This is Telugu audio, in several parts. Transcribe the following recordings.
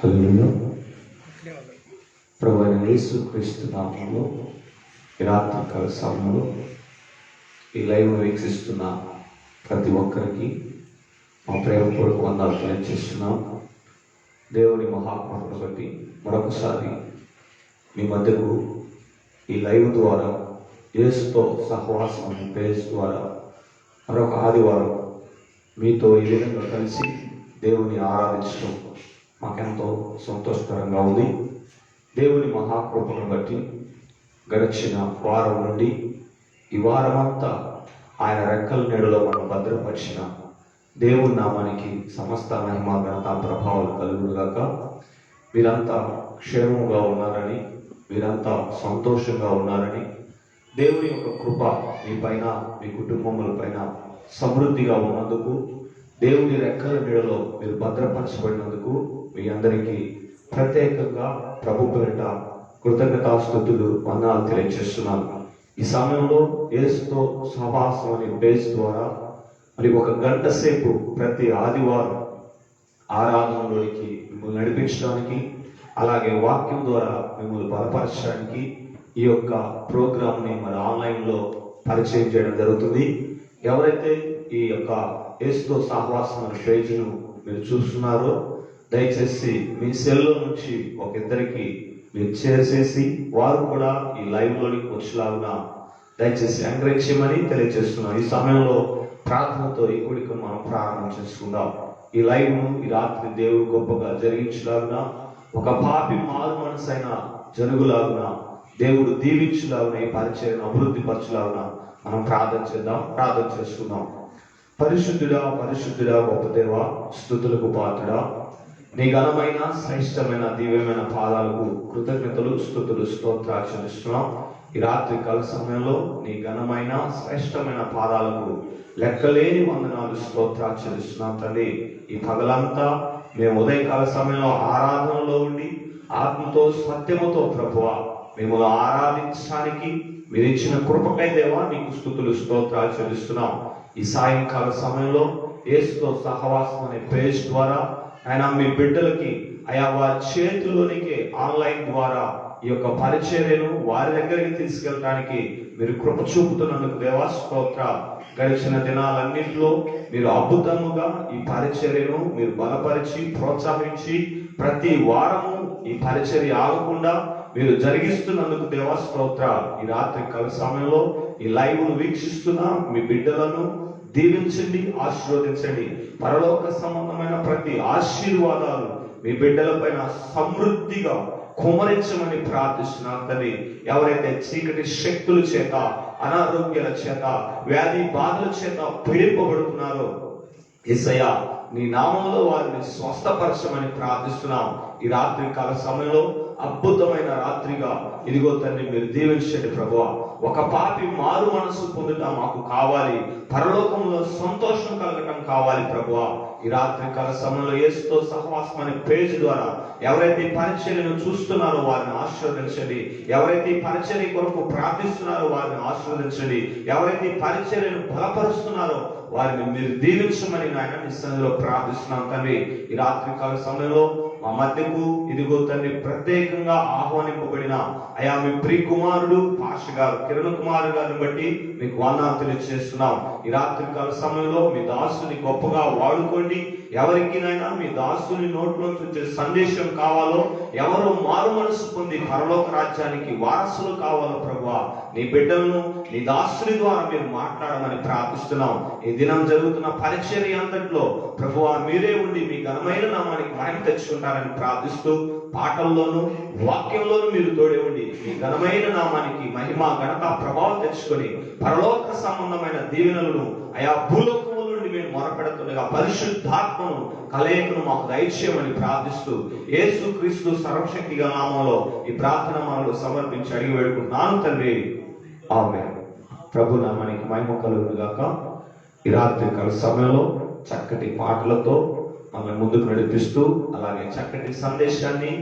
హల్లెలూయా. ప్రభువైన యేసుక్రీస్తు నామములో ఈ రాత్రికాల సమయంలో ఈ లైవ్ వీక్షిస్తున్న ప్రతి ఒక్కరికి మా ప్రేమపూర్వక వందనాలు తెలియజేస్తున్నాం. దేవుని మహాకృపను బట్టి మరొకసారి మీ మధ్యకు ఈ లైవ్ ద్వారా యేసుతో సహవాసం అనే పేజ్ ద్వారా మరొక ఆదివారం మీతో ఈ విధంగా కలిసి దేవుని ఆరాధించడం మాకెంతో సంతోషకరంగా ఉంది. దేవుని మహాకృపను బట్టి గడిచిన వారం నుండి ఈ వారమంతా ఆయన రెక్కల నీడలో మనం భద్రపరిచిన దేవుని నామానికి సమస్త మహిమ ఘనత ప్రభావాలు కలుగుగాక. మీరంతా క్షేమంగా ఉన్నారని, మీరంతా సంతోషంగా ఉన్నారని, దేవుని యొక్క కృప మీ పైన మీ కుటుంబముల పైన సమృద్ధిగా ఉన్నందుకు, దేవుని రెక్కల నీడలో మీరు భద్రపరచబడినందుకు మీ అందరికీ ప్రత్యేకంగా ప్రభు పేరిట కృతజ్ఞతాస్తుతులు వందనాలు తెలియజేస్తున్నాను. ఈ సమయంలో యేసుతో సహవాసం అనే పేజ్ ద్వారా మరి 1 గంట సేపు ప్రతి ఆదివారం ఆరాధనలోనికి మిమ్మల్ని నడిపించడానికి, అలాగే వాక్యం ద్వారా మిమ్మల్ని బలపరచడానికి ఈ యొక్క ప్రోగ్రామ్ని మరి ఆన్లైన్లో పరిచయం చేయడం జరుగుతుంది. ఎవరైతే ఈ యొక్క యేసుతో సహవాసం అనే పేజ్ను మీరు చూస్తున్నారో దయచేసి మీ సెల్లో నుంచి ఇద్దరికి మీరు చేసేసి వారు కూడా ఈ లైవ్లోనికి వచ్చేలాగా దయచేసి ఎంకరేజ్ చేయమని తెలియజేస్తున్నాను. ఈ సమయంలో ప్రార్థనతో ఈ కూడికను మనం ప్రారంభం చేసుకుందాం. ఈ లైవ్ను ఈ రాత్రి దేవుడు గొప్పగా జరిగించలాగున, ఒక పాపి మారు మనసైన జరుగులాగున, దేవుడు దీవించలాగున, ఈ పరిచయను అభివృద్ధి పరచలాగున మనం ప్రార్థన చేద్దాం. ప్రార్థన చేసుకుందాం. పరిశుద్ధుడా పరిశుద్ధుడా గొప్ప దేవా, స్తుతులకు పాత్రుడా, నీ ఘనమైన శ్రేష్టమైన దివ్యమైన పాదాలకు కృతజ్ఞతలు స్తుతులు స్తోత్రాలు చెల్లిస్తున్నాం. ఈ రాత్రి కాల సమయంలో నీ ఘనమైన శ్రేష్టమైన పాదాలకు లెక్కలేని వందనాలు స్తోత్రాలు చెల్లిస్తున్నాం తండ్రి. ఈ పగలంతా మేము ఉదయకాల సమయంలో ఆరాధనలో ఉండి ఆత్మతో సత్యముతో ప్రభువా మిమ్మల్ని ఆరాధించడానికి మీరు ఇచ్చిన కృపకై దేవా నీకు స్తుతులు స్తోత్రాలు చెల్లిస్తున్నాం. ఈ సాయంకాల సమయంలో యేసుతో సహవాసం అనే పేజ్ ద్వారా ఆయన మీ బిడ్డలకి ఆయా వారి చేతుల్లోనికి ఆన్లైన్ ద్వారా ఈ యొక్క పరిచర్యను వారి దగ్గరికి తీసుకెళ్ళడానికి మీరు కృప చూపుతున్నందుకు దేవా స్తోత్ర. గడిచిన దినాలన్నింటిలో మీరు అద్భుతముగా ఈ పరిచర్యను మీరు బలపరిచి ప్రోత్సహించి ప్రతి వారము ఈ పరిచర్య ఆగకుండా మీరు జరిగిస్తున్నందుకు దేవా స్తోత్ర. ఈ రాత్రి కాల సమయంలో ఈ లైవ్ను వీక్షిస్తున్న మీ బిడ్డలను దీవించండి, ఆశీర్వదించండి. పరలోక సంబంధమైన ప్రతి ఆశీర్వాదాలు మీ బిడ్డల పైన సమృద్ధిగా కుమరించమని ప్రార్థిస్తున్నాను తండ్రి. ఎవరైతే చీకటి శక్తుల చేత, అనారోగ్యాల చేత, వ్యాధి బాధల చేత పీడింపబడుతున్నారో యేసయ్యా నీ నామంలో వారిని స్వస్థపరచమని ప్రార్థిస్తున్నాం. ఈ రాత్రి కాల సమయంలో అద్భుతమైన రాత్రిగా ఇదిగో తండ్రి మీరు దీవించండి ప్రభువా. ఒక పాపి మారు మనసు పొందుట మాకు కావాలి, పరలోకంలో సంతోషం కలగటం కావాలి ప్రభువా. ఈ రాత్రి కాల సమయంలో యేసుతో సహవాసం అనే పేజ్ ద్వారా ఎవరైతే ఈ పరిచర్యను చూస్తున్నారో వారిని ఆశీర్వదించండి. ఎవరైతే ఈ పరిచర్య కొరకు ప్రార్థిస్తున్నారో వారిని ఆశీర్వదించండి. ఎవరైతే ఈ పరిచర్యను బలపరుస్తున్నారో వారిని మీరు దీవించమని నాయన నీ సన్నిధిలో ప్రార్థిస్తున్నాం తండ్రి. ఈ రాత్రి కాల సమయంలో మా మధ్యకు ఇదిగో తండ్రి ప్రత్యేకంగా ఆహ్వానింపబడిన అయా మీ ప్రియ కుమారుడు పాష గారు, కిరణ్ కుమార్ గారిని బట్టి మీకు వందనాలు తెలియజేస్తున్నాం. ఈ రాత్రి కాల సమయంలో మీ దాసుని గొప్పగా వాడుకోండి. ఎవరికినైనా మీ దాసుని నోట్లోంచి వచ్చే సందేశం కావాలో, ఎవరు మారు మనసు పొంది పరలోక రాజ్యానికి వారసులు కావాలో ప్రభువా నీ బిడ్డలను నీ దాసుని ద్వారా మీరు మాట్లాడమని ప్రార్థిస్తున్నాం. ఈ దినం జరుగుతున్న పరిచర్య అంతట్లో ప్రభువా మీరే ఉండి మీ ఘనమైన నామానికి మహిమ తెచ్చుకుంటారని ప్రార్థిస్తూ, పాటల్లోనూ వాక్యంలోనూ మీరు తోడే ఉండి మీ ఘనమైన నామానికి మహిమ ఘనత ప్రభావం తెచ్చుకొని పరలోక సంబంధమైన దీవెనలను ఆయా భూలోకము నుండి మేము మొరపెడుతుండగా పరిశుద్ధాత్మను కలయికను మాకు దయచేయమని ప్రార్థిస్తూ యేసుక్రీస్తు సర్వశక్తిగా నామంలో ఈ ప్రార్థన మనలో సమర్పించి అడిగి వేడుకుంటున్నాను తండ్రి, ఆమేన్. ప్రభు నామానికి మహిమ కలుగును గాక. ఈ రాత్రి కాల సమయంలో చక్కటి పాటలతో మనల్ని ముందుకు నడిపిస్తూ, అలాగే చక్కటి సందేశాన్ని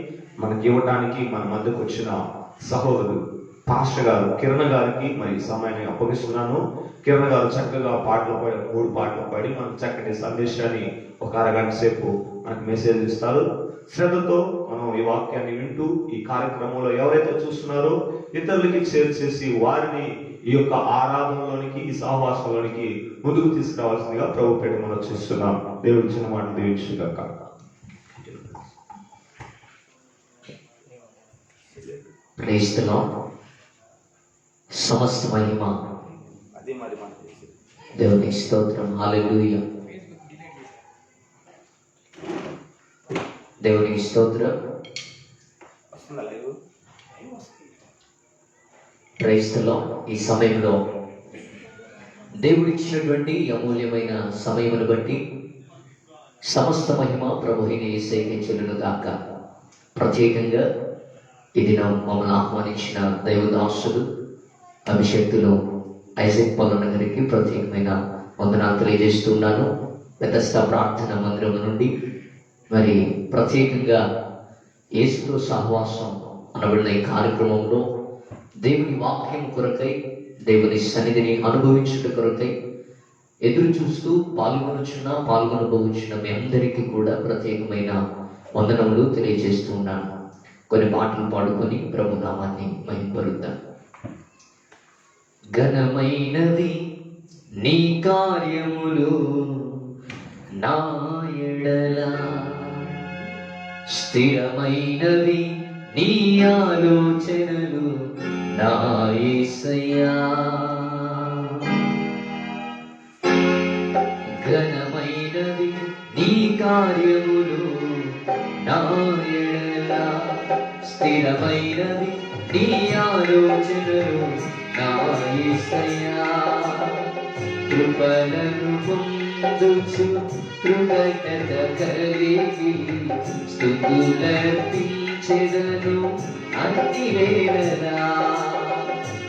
మనకి ఇవ్వడానికి మన మధ్యకు వచ్చిన సహోదరుడు పాస్టర్ గారు కిరణ్ గారికి మరి సమయాన్ని అప్పగిస్తున్నాను. కిరణ్ గారు చక్కగా పాటలు పాడి 3 పాటలు పాడి మనకు చక్కటి సందేశాన్ని ఒక అరగంట సేపు మనకు మెసేజ్ ఇస్తారు. శ్రద్ధతో మనం ఈ వాక్యాన్ని వింటూ ఈ కార్యక్రమంలో ఎవరైతే చూస్తున్నారో ఇతరులకి షేర్ చేసి వారిని ఈ యొక్క ఆరాధనలోనికి, ఈ సహవాసంలోనికి ముందుకు తీసుకురావాల్సిందిగా ప్రభు పేట మనం చూస్తున్నాం. దేవుడి చిన్న మాట దీవించుగాక. Praise the lord. సమస్త మహిమ దేవునికి స్తోత్రం. హల్లెలూయా. దేవునికి స్తోత్రం. Praise the Lord. ఈ సమయంలో దేవుడిచ్చినటువంటి అమూల్యమైన సమయమును బట్టి సమస్త మహిమ ప్రభువైన యేసయ్యకే చెల్లును గాక. ప్రత్యేకంగా ఈ దినం మమ్మల్ని ఆహ్వానించిన దైవదాసుడు అభిషేక్తులు ఐజాక్ పల్లన్న గారికి ప్రత్యేకమైన వందనాలు తెలియజేస్తున్నాను. బెతెస్దా ప్రార్థన మందిరం నుండి మరి ప్రత్యేకంగా యేసుతో సహవాసం అనబడిన ఈ కార్యక్రమంలో దేవుని వాక్యం కొరకై, దేవుని సన్నిధిని అనుభవించుట కొరకై ఎదురు చూస్తూ పాల్గొనబోచున్న మీ అందరికీ కూడా ప్రత్యేకమైన వందనములు తెలియజేస్తూ ఉన్నాను. కొన్ని పాటలు పాడుకొని ప్రభు నామాన్ని మహిమపరుద్దాం. ఘనమైనవి నీ కార్యములు నా ఎడల, స్థిరమైనవి నీ ఆలోచనలు నా యేసయ్యా. ఘనమైనవి నీ కార్యములు నా ఎడల, స్థిరమైనవి నీ ఆలోచనలు నా యేసయ్యా. కృపలను పొందుచు కృతజ్ఞత కలిగి స్తుతులర్పించెదను అన్ని వేళలా.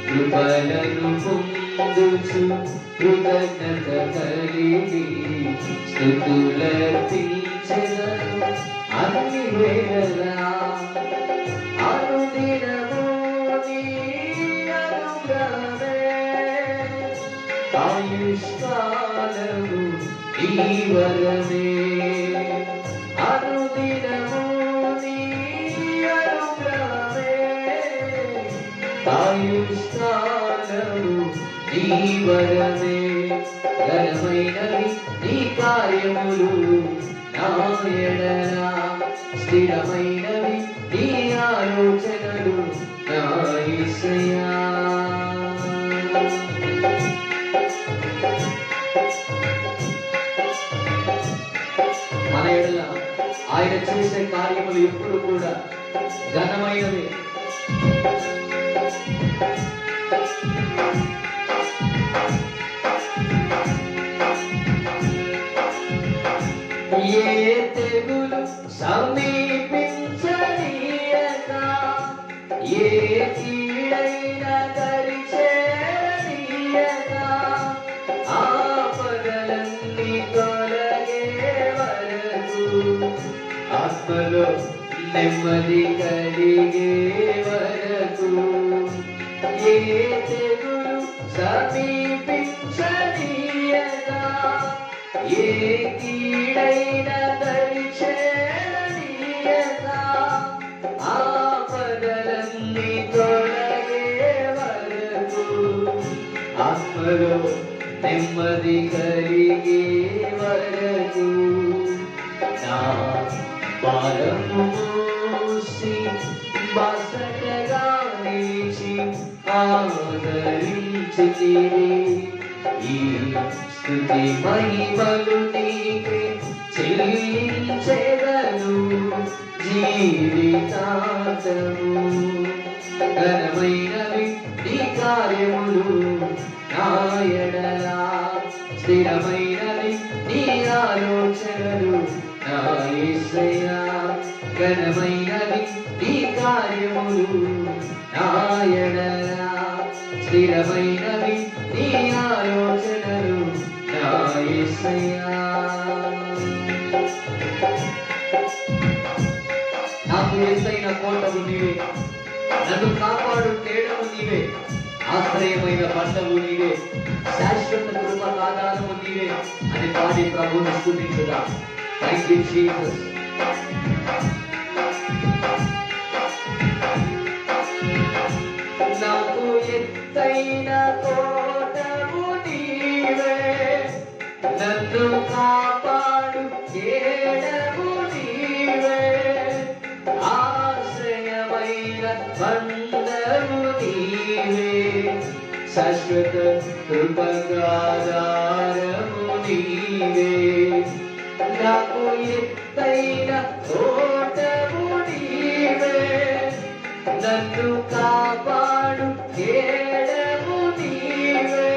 కృపలను పొందుచు కృతజ్ఞత కలిగి స్తుతులర్పించెదను అన్ని వేళలా. అనుదినము నీ అనుగ్రహమే, ఆయుష్కాలము నీ వరమే. అనుదినము నీ అనుగ్రహమే, ఆయుష్కాలము నీ వరమే. ఘనమైనవి నీ కార్యములు నా ఎడల, స్థిరమైనవి నీ ఆలోచనలు నా యేసయ్యా. మన ఎడల ఆయన చేసే కార్యములు ఎప్పుడు కూడా ఘనమైనవి. ఏ తెగులు సమీపించనీయక, ఏ కీడైన దరిచేరనీయక, ఆపదలన్నీ తొలగే వరకు, ఆత్మలో నెమ్మది కలిగే వరకు. ఏ తెగులు సమీపించనీయక, ఏ కీడైన దరిచేరనీయక, ఆపదలన్నీ తొలగే వరకు, ఆత్మలో నెమ్మది కలిగే వరకు. నా భారము మోసి బాసటగా నిలిచి ఆదరించితివి. ఈ స్తుతి మహిమలు నీకే చెల్లించెదను జీవితాంతము. ఘనమైనవి నీ కార్యములు నా ఎడల, స్థిరమైనవి నీ ఆలోచనలు నా యేసయ్యా. ఘనమైనవి నీ కార్యములు నా ఎడల, స్థిరమైనవి నీ ఆలోచనలు నా యేసయ్యా. నాకు ఎత్తైన కోటలు నీవే, నన్ను కాపాడు కేడము నీవే, ఆశ్రయమైన బండవు నీవే, శాశ్వత కృప ఆధారము నీవే అని పాడి ప్రభువును స్తుతించుదా. Thank you Jesus. నాకు ఎత్తైన కోటము నీవే, నన్ను కాపాడు కేడము నీవే, ఆశ్రయమైన బండము నీవే, శాశ్వత కృపగాధారము నీవే. నాకు ఎత్తైన కోటము నీవే, నన్ను కాపాడు కేడము నీవే,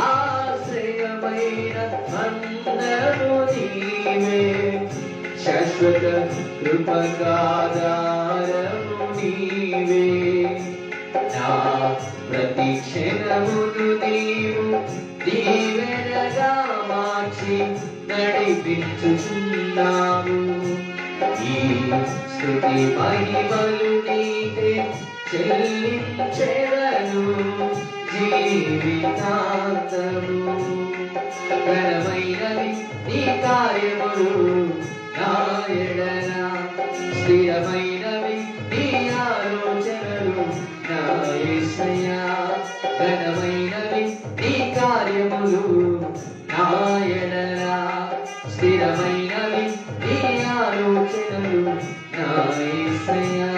ఆశ్రయమైన బండము నీవే, శాశ్వత కృపగాధారము నీవే. నా ప్రతి క్షణమును నీవు దీవెనగా మార్చి నడిపించుచున్నావు. ఈ స్తుతి మహిమలు నీకే చెల్లించెదను జీవితాంతము. ఘనమైనవి నీ కార్యములు నా ఎడల, స్థిరమైనవి నీ ఆలోచనలు నా యేసయ్యా. ఘనమైనవి నీ కార్యములు నా ఎడల, స్థిరమైనవి నీ ఆలోచనలు నా యేసయ్యా.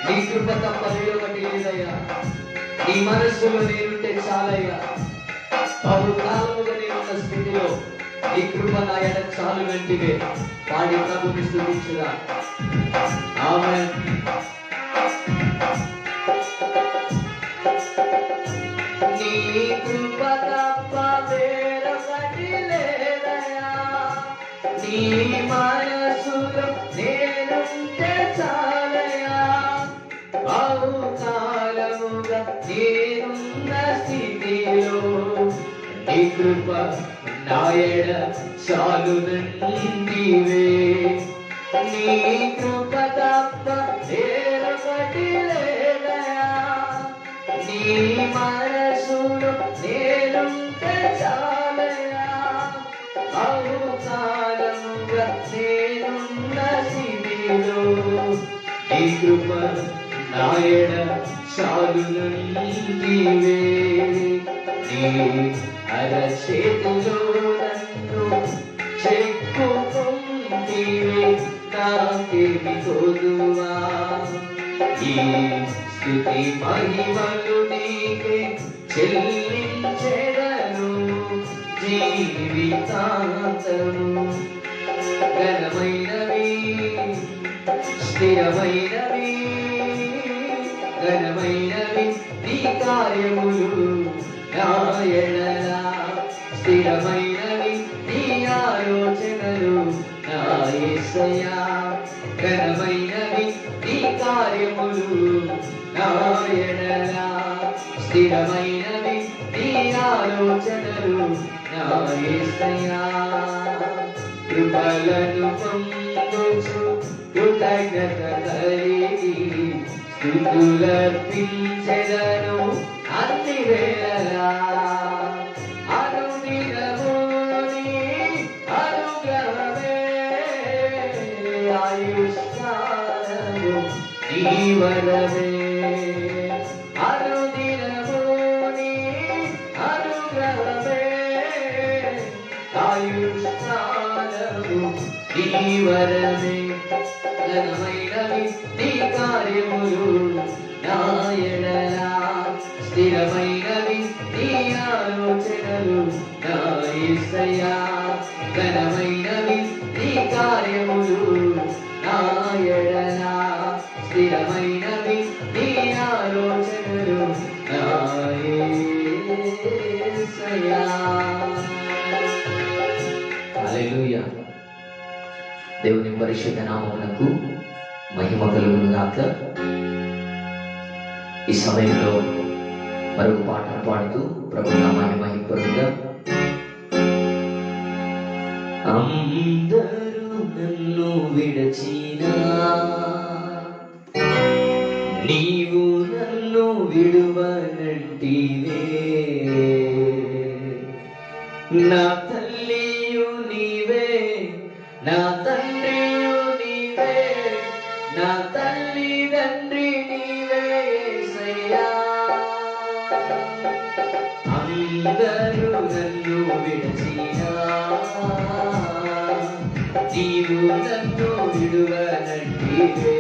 నీ కృప తప్ప వేరొకటి లేదయ్యా. నీ మనస్సులో నేనుంటే చాలయ్యా. బహుకాలముగా నేనున్న స్థితిలో నీ కృప నా ఎడ చాలు వెంటివే. పాడి ప్రభుని స్తుతించుదా. ఆమేన్. నీ కృప తప్ప వేరొకటి లేదయ్యా. నీ మనసులో నేనుంటే చాలయ్యా. బహుకాలముగా నేనున్న స్థితిలో నీ కృప నా ఎడ చాలునంటివే. నీ కృప తప్ప వేరొకటి లేదయ్యా. నీ మనసులో నేనుంటే చాలయ్యా. బహుకాలముగా నేనున్న స్థితిలో నీ కృప నా ఎడ చాలునంటివే. నీ అరచేతిలో నన్ను చెక్కుకుంటివే, నాకేమి కొదువా. ఈ స్తుతి మహిమలు నీకే చెల్లించెదను జీవితాంతము. ఘనమైనవి స్థిరమైనవి, ఘనమైనవి నీ కార్యములు నా ఎడల, స్థిరమైనవి నీ ఆలోచనలు నా యేసయ్యా. ఘనమైనవి నీ కార్యములు నా ఎడల, స్థిరమైనవి నీ ఆలోచనలు నా యేసయ్యా. కృపలను పొందుచు కృతజ్ఞత కలిగి స్తుతులర్పించెదను అన్ని వేళలా. అనుదినము నీ అనుగ్రహమే, ఆయుష్కాలము నీ వరమే. అనుదినము నీ అనుగ్రహమే, ఆయుష్కాలము నీ వరమే. ఘనమైనవి నీ కార్యములు నా ఎడల, స్థిరమైనవి నీ ఆలోచనలు నా యేసయ్యా. ఘనమైనవి నీ కార్యములు నా ఎడల, స్థిరమైనవి నీ ఆలోచనలు నా యేసయ్యా. హల్లెలూయా. దేవుని పరిశుద్ధ నామమునకు మహిమ కలుగును గాక. ఈ సమయంలో మరొక పాటను పాడుతూ ప్రభు నామాన్ని మహిమపరుద్దాం. అందరూ నన్ను విడచినా నీవు నన్ను విడువనంటివే నా తల్లియు నీవే నా తండ్రియు నీవే నా తల్లి తండ్రి నీవే యేసయ్యా అందరూ నన్ను విడచినా నీవు నన్ను విడువనంటివే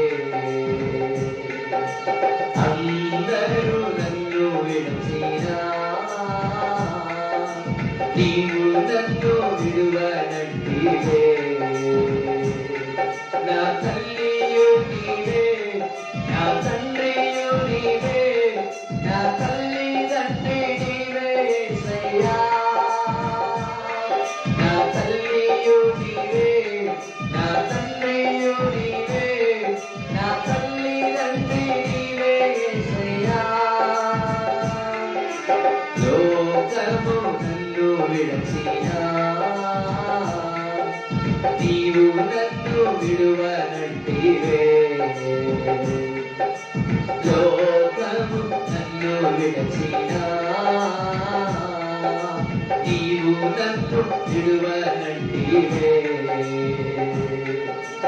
అందరూ నన్ను విడచినా నీవు నన్ను విడువనంటివే నా తల్లియు నీవే నా తండ్రియు నీవే నా తల్లి తండ్రి నీవే యేసయ్యా నా తల్లియు నీవే నా తండ్రియు నీవే నా తల్లి తండ్రి నీవే యేసయ్యా లోకము నన్ను విడచినా నీవు నన్ను విడువనంటివే లోకము నన్ను విడచినా నీవు నన్ను విడువనంటివే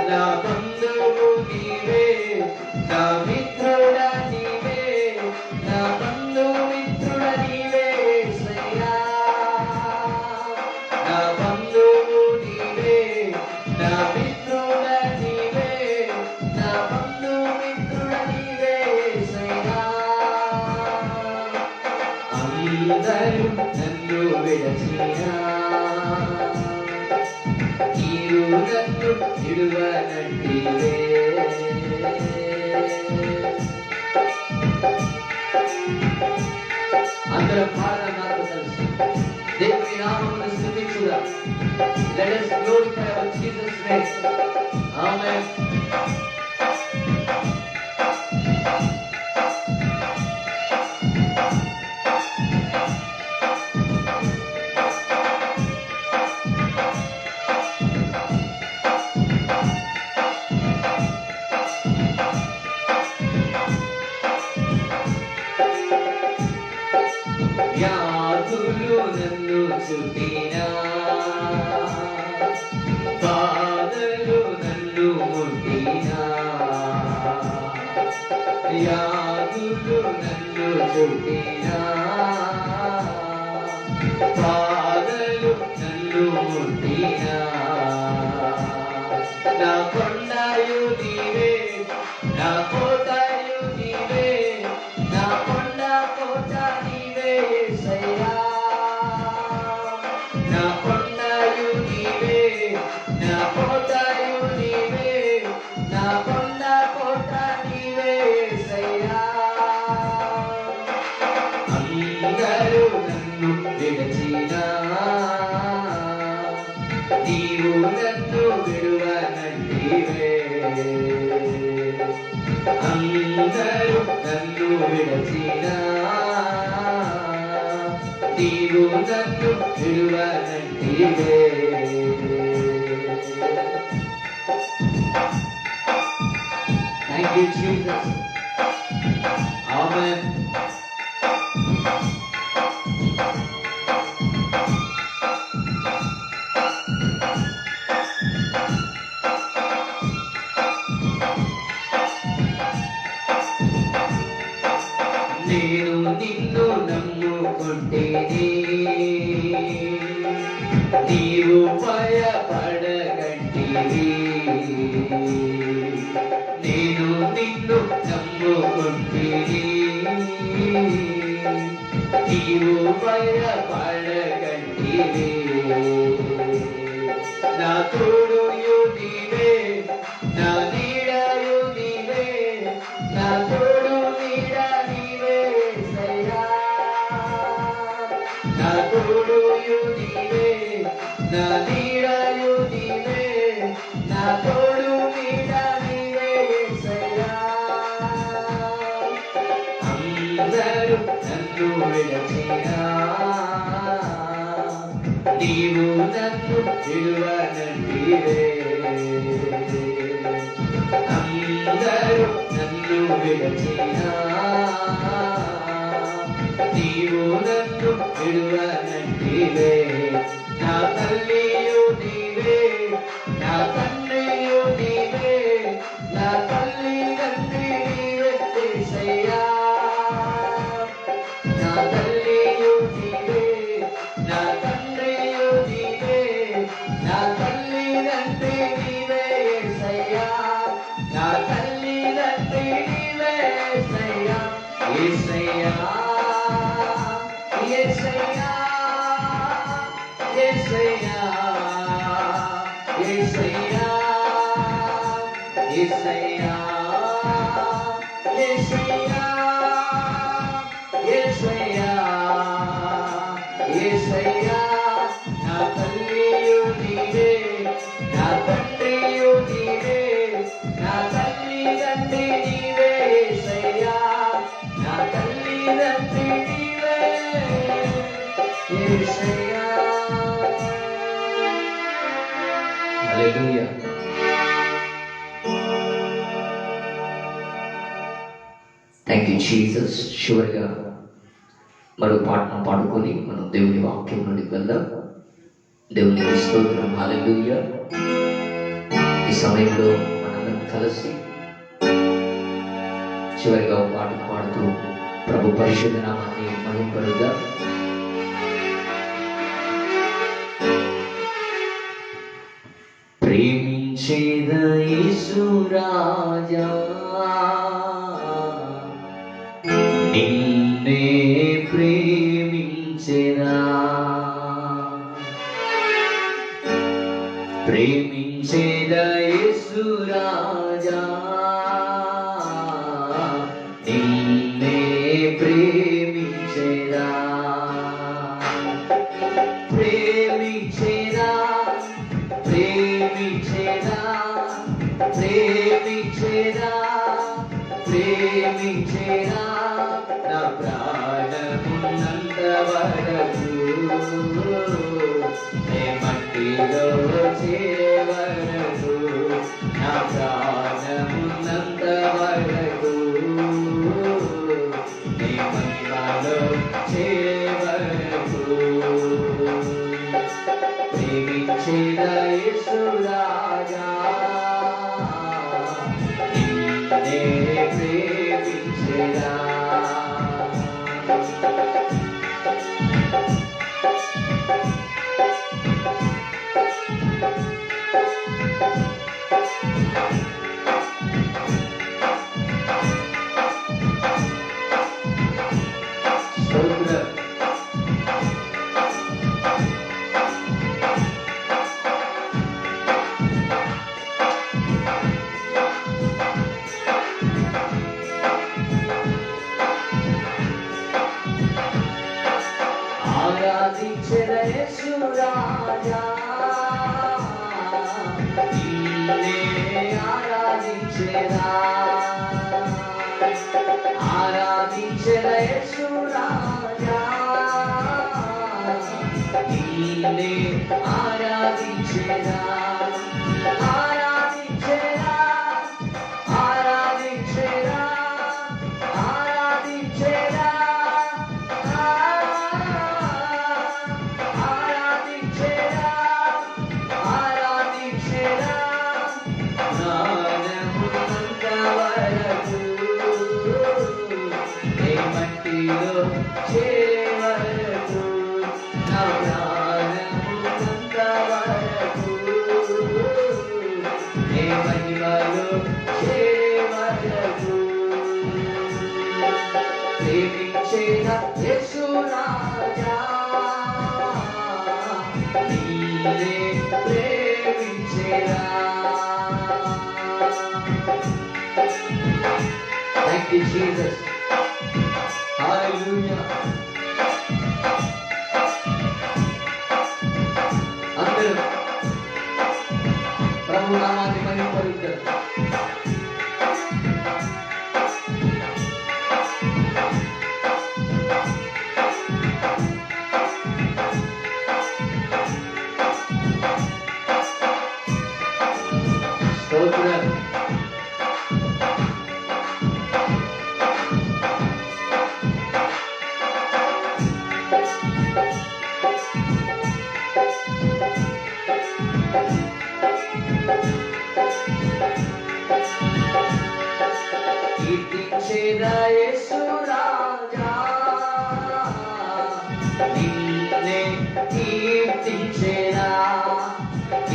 నా బంధువు నీవే నా మిత్రుడా నీవే నా బంధువు మిత్రుడా నీవే యేసయ్యా నా బంధువు నీవే నా మిత్రుడా నీవే నా బంధువు మిత్రుడా నీవే యేసయ్యా అందరూ నన్ను విడచినా నీవు నన్ను విడువనంటివే అందరం పాడదాం నాతో కలిసి దేవుని నామమును స్తుతించుదాం. Let us glorify our Jesus' name. Amen. వ్యాధులు నన్ను చుట్టినా బాధలు నన్ను ముట్టినా వ్యాధులు నన్ను చుట్టినా బాధలు నన్ను ముట్టినా నా కొండయు నీవే నా కోటయు నీవే నా కొండ కోట నీవే యేసయ్యా నా కొండయు నీవే నా కోటయు నీవే నా కొండ కోట నీవే యేసయ్యా అందరూ నన్ను విడచినా నీవు నన్ను విడువనంటివే అందరూ నన్ను విడచినా నీవు నన్ను విడువనంటివే Thank you, Jesus. Amen. నేను నిన్ను నమ్ముకుంటేనే నీవు భయపడగంటివి నేను నిన్ను నమ్ముకుంటేనే నీవు భయపడగంటివి నా తోడుయు నీవే నా నీడయు నీవే నా తోడు నీడ నీవే యేసయ్యా నా తోడుయు నీవే నా నీడయు నీవే నా తోడు నీడ నీవే యేసయ్యా అందరూ నన్ను విడచినా నీవు నన్ను విడువనంటివే. అందరూ నన్ను విడచినా నీవు నన్ను విడువనంటివే. నా తల్లియు నీవే, నా తండ్రియు నీవే, నా తల్లి తండ్రి నీవే యేసయ్యా. నా తల్లియు నీవే, నా తండ్రియు నీవే, నా తల్లి తండ్రి నీవే యేసయ్యా. నా తల్లి తండ్రి నీవే యేసయ్యా. యేసయ్యా యేసయ్యా యేసయ్యా యేసయ్యా యేసయ్యా యేసయ్యా యేసయ్యా యేసయ్యా. నా తల్లియు నీవే, నా తండ్రియు నీవే, నా తల్లి తండ్రి నీవే యేసయ్యా. నా తల్లి తండ్రి నీవే Yesayya. Hallelujah. Thank you Jesus. చివరిగా మరో పాటను పాడుకొని మనం దేవుని వాక్యం నుండి వెళ్దాం. దేవుని స్తోత్రం. హల్లెలూయా. ఈ సమయంలో మనందరం కలిసి చివరిగా ఒక పాటను పాడుతూ ప్రభు పరిశుద్ధ నామాన్ని మహింపరుద్దాం. ప్రేమించేద యేసు రాజా, నిన్నే ప్రేమించెదా. ప్రేమించేద యేసు రాజా, నిన్నే ప్రేమించెదా. ప్రేమించెదా ప్రేమించెదా ప్రేమించెదా ప్రేమించెదా. నా ప్రాణమున్నంత వరకు నే మట్టిలో చేరే వరకు, నా ప్రాణమున్నంత వరకు నే మహిమలో చేరే వరకు. ప్రేమించేద యేసు రాజా, నిన్నే ప్రేమించెదా. స్తోత్రం. ఆరాధించెద యేసు రాజా, నిన్నే ఆరాధించెదా. ఆరాధించెద యేసు రాజా, నిన్నే ఆరాధించెదా. ఆరాధించెదా ఆరాధించెదా ఆరాధించెదా ఆరాధించెదా ఆరాధించెదా. ప్రాణమున్నంత వరకు నే మట్టిలో చేరే వరకు, నా ప్రాణమున్నంత వరకు నే మహిమలో చేరే వరకు. ప్రేమించేద యేసు రాజా, నిన్నే ప్రేమించెదా. Thank you Jesus. హల్లెలూయా. అందరూ ప్రభు నామాన్ని మహిమపరుద్దాం.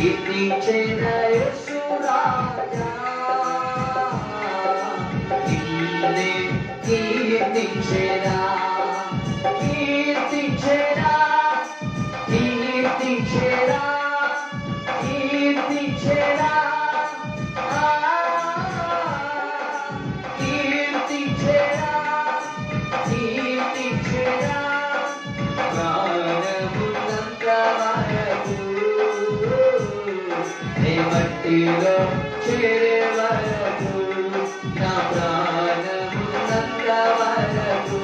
కీర్తించేద యేసు రాజా నిన్నే కీర్తించేదా కీర్తించేదా కీర్తించేదా కీర్తించేదా కీర్తించేదా కీర్తించేదా ప్రాణమున్నంత వరకు నీ మట్టిలో చేరే వరకు నా ప్రాణమున్నంత వరకు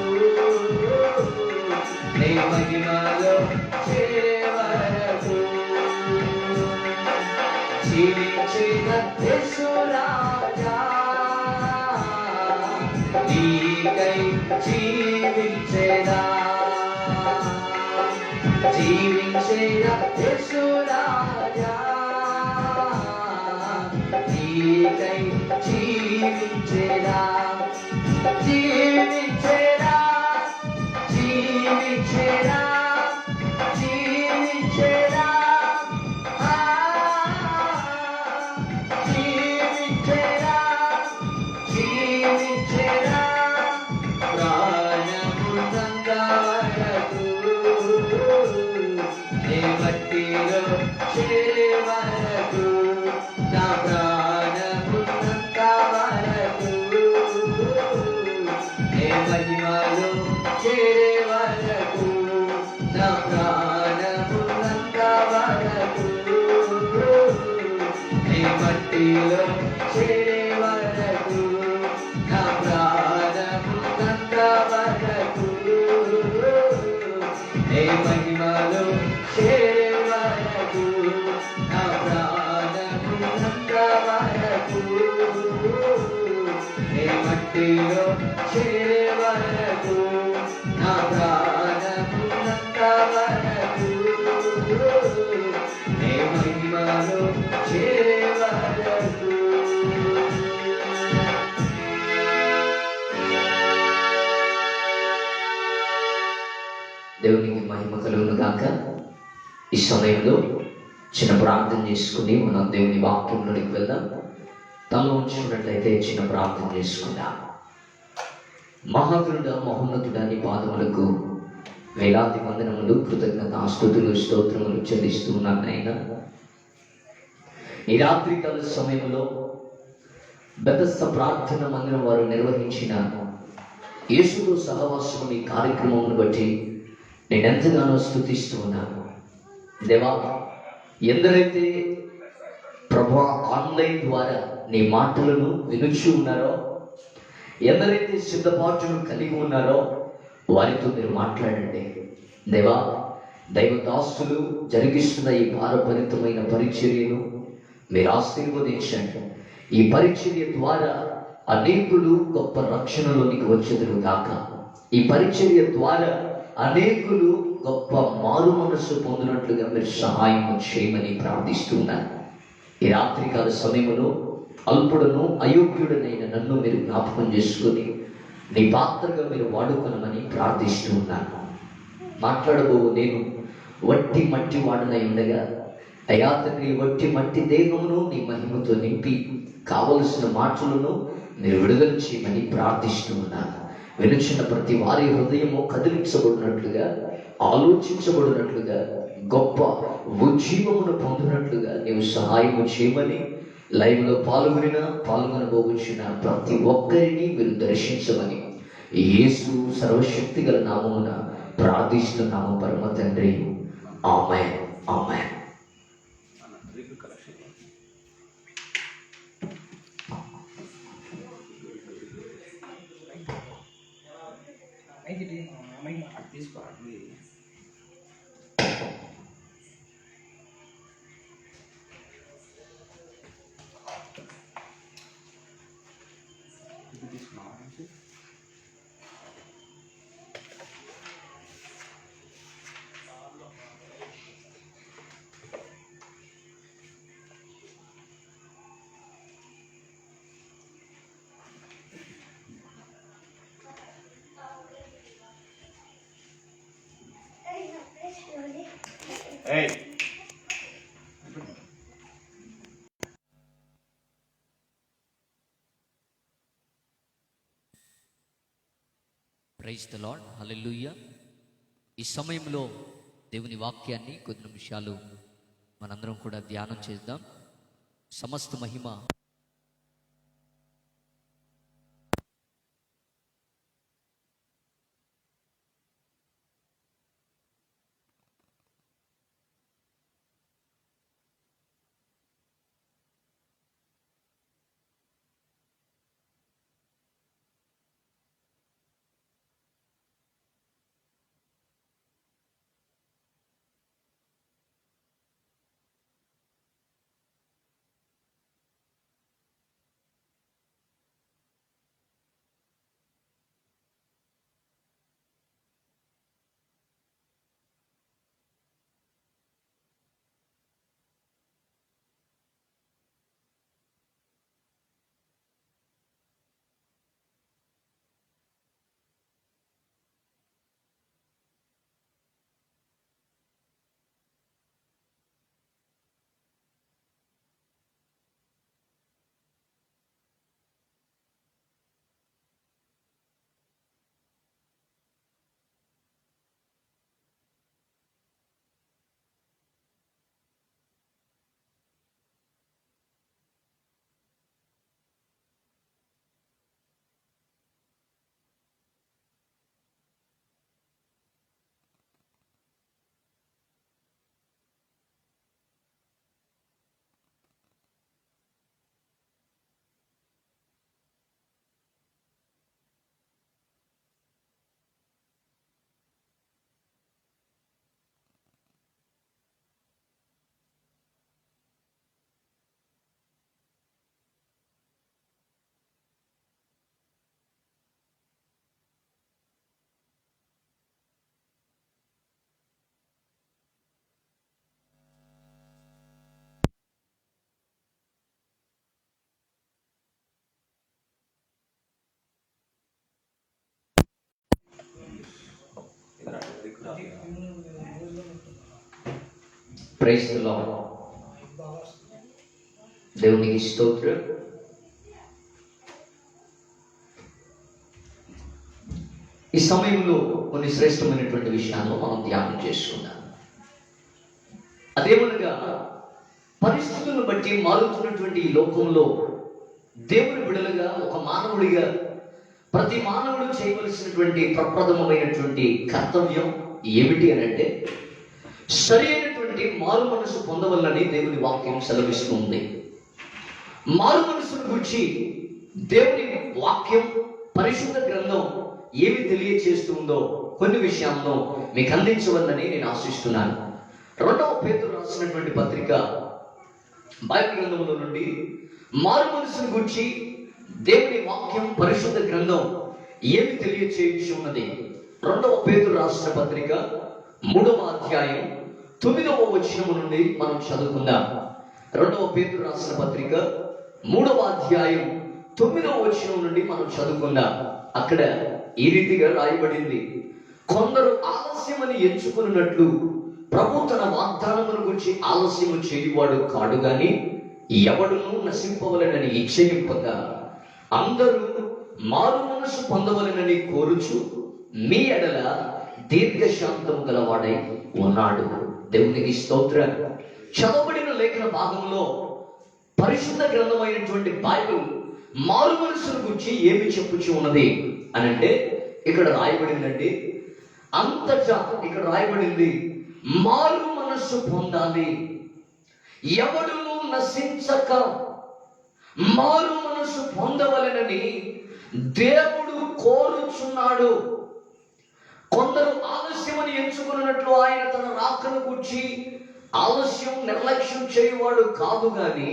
నీ మహిమలో చేరే వరకు జీవించిన యేసు రాజా నీకై జీవించేదా జీవించేద యేసు రాజా నీకై జీవించేదా జీవించేదా జీవించేదా జీవించేదా జీవించేదా జీవించేదా ప్రాణమున్నంత వరకు నీ మట్టిలో చేరే వరకు నా ప్రాణమున్నంత వరకు నీ మహిమలో చేరే వరకు నా ప్రాణమున్నంత వరకు నీ మట్టిలో చేరే వరకు నా ప్రాణమున్నంత వరకు నీ మహిమలో చేరే వరకు నా ప్రాణమున్నంత వరకు నీ మట్టిలో చేరే వరకు నా ప్రాణమున్నంత వరకు నీ మహిమలో చేరే వరకు దేవునికి మహిమ కలుగును గాక. ఈ సమయంలో చిన్న ప్రార్థన చేసుకుని మనం దేవుని వాక్యంలోనికి వెళ్దాం. తల ఉంచుకున్నట్లయితే చిన్న ప్రార్థన చేసుకుందాం. మహాగణుడ మహోన్నతుడా నీ పాదములకు వేలాది వందనములు కృతజ్ఞతాస్తుతులు స్తోత్రములు చెల్లిస్తూ ఉన్నాను నాయనా. ఈ రాత్రికాల సమయంలో బెతస్త ప్రార్థన మందిరం వారు నిర్వహించిన యేసుతో సహవాసం ఈ కార్యక్రమమును బట్టి నేను ఎంతగానో స్తుతిస్తూ ఉన్నాను. దేవా, ఎందరైతే ప్రభా ఆన్లైన్ ద్వారా నీ మాటలను వినుచు ఉన్నారో, ఎందరైతే సిద్ధపాటును కలిగి ఉన్నారో వారితో మీరు మాట్లాడండి. దేవా, దైవదాసులు జరిగిస్తున్న ఈ భారభరితమైన పరిచర్యను మీరు ఆశీర్వదించండి. ఈ పరిచర్య ద్వారా అనేకులు గొప్ప రక్షణలోనికి వచ్చేదరు గాక. ఈ పరిచర్య ద్వారా అనేకులు గొప్ప మారు మనస్సు పొందినట్లుగా మీరు సహాయం చేయమని ప్రార్థిస్తున్నాను. ఈ రాత్రికాల సమయంలో అల్పుడను అయోగ్యుడనైన నన్ను మీరు జ్ఞాపకం చేసుకొని నీ పాత్రగా మీరు వాడుకొనమని ప్రార్థిస్తూ ఉన్నాను. మాట్లాడబో నేను వట్టి మట్టి వాడనై ఉండగా అయా తండ్రి, వట్టి మట్టి దేహమును నీ మహిమతో నింపి కావలసిన మాటలను మీరు విడుదల చేయమని ప్రార్థిస్తూ ఉన్నాను. వినుచున్న ప్రతి వారి హృదయము కదిలించబడినట్లుగా, ఆలోచించబడినట్లుగా, గొప్ప ఉజ్జీవమును పొందినట్లుగా నీవు సహాయము చేయమని లైవ్లో పాల్గొనబోచున్న ప్రతి ఒక్కరిని మీరు దర్శించమని యేసు సర్వశక్తి గల నామమున ప్రార్థిస్తున్నాము పరమ తండ్రి. ఆమేన్, ఆమేన్. Hey. ప్రైజ్ ద లార్డ్, హల్లెలూయా. ఈ సమయంలో దేవుని వాక్యాన్ని కొద్ది నిమిషాలు మనందరం కూడా ధ్యానం చేద్దాం. సమస్త మహిమ ప్రైజ్ ది లార్డ్. దేవునికి స్తోత్రం. ఈ సమయంలో కొన్ని శ్రేష్టమైనటువంటి విషయాలను మనం ధ్యానం చేసుకుందాం. అదేమనగా, పరిస్థితులను బట్టి మారుతున్నటువంటి ఈ లోకంలో దేవుని బిడలుగా, ఒక మానవుడిగా ప్రతి మానవుడు చేయవలసినటువంటి ప్రప్రథమమైనటువంటి కర్తవ్యం ఏమిటి అని అంటే, సరి అయినటువంటి మారు మనసు పొందవలని దేవుని వాక్యం సెలవిస్తుంది. మారు మనసును గురించి దేవుని వాక్యం, పరిశుద్ధ గ్రంథం ఏమి తెలియచేస్తుందో కొన్ని విషయాలను మీకు అందించవలని నేను ఆశిస్తున్నాను. 2వ పేతురు రాసినటువంటి పత్రిక బైబిల్ గ్రంథంలో నుండి మారు మనసును గురించి దేవుని వాక్యం, పరిశుద్ధ గ్రంథం ఏమి తెలియచేయచ్చు ఉన్నది. 2వ పేతురు రాసిన పత్రిక 3వ అధ్యాయం 9వ వచనము నుండి మనం చదువుకుందాం. 2వ పేతురు రాసిన పత్రిక 3వ అధ్యాయం 9వ వచనం నుండి మనం చదువుకుందాం. అక్కడ ఈ రీతిగా రాయబడింది: కొందరు ఆలస్యమని ఎంచుకున్నట్లు ప్రభు తన వాగ్దానమును గురించి ఆలస్యము చేయువాడు కాడు గాని ఎవడును నశింపవలెనని ఇచ్చయింపగా అందరూ మారు మనసు పొందవలెనని కోరుచు మీ ఎడల దీర్ఘశాంతము గలవాడై ఉన్నాడు. దేవునికి స్తోత్రం. చదవబడిన లేఖన భాగంలో పరిశుద్ధ గ్రంథమైనటువంటి బైబిల్ మారు మనసును గురించి ఏమి చెప్పుచు ఉన్నది అని అంటే, ఇక్కడ రాయబడిందండి, అంతటా ఇక్కడ రాయబడింది మారు మనస్సు పొందాలి, ఎవడును నశించక మారు మనస్సు పొందవలెనని దేవుడు కోరుచున్నాడు. కొందరు ఆలస్యమని ఎంచుకున్నట్లు ఆయన తన రాకను గురించి ఆలస్యం, నిర్లక్ష్యం చేయువాడు కాదు గాని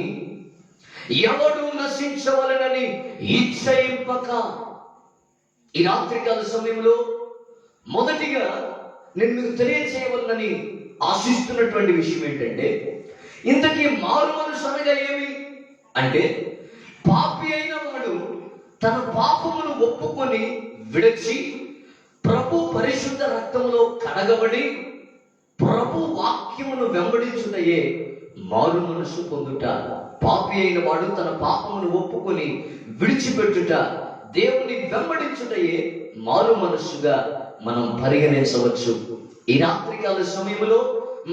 ఎవడు నశించవలెనని ఇచ్చయింపక. ఈ రాత్రికాల సమయంలో మొదటిగా నేను మీకు తెలియచేయవలనని ఆశిస్తున్నటువంటి విషయం ఏంటంటే, ఇంతకీ మారు మనసు అనగా ఏమి అంటే, పాపి అయిన వాడు తన పాపమును ఒప్పుకొని విడిచి ప్రభు పరిశుద్ధ రక్తములో కడగబడి ప్రభు వాక్యమును వెంబడించుటయే మారు మనసు పొందుట. పాపి అయిన వాడు తన పాపమును ఒప్పుకొని విడిచిపెట్టుట, దేవుని వెంబడించుటయే మారు మనస్సుగా మనం పరిగణించవచ్చు. ఈ రాత్రికాల సమయంలో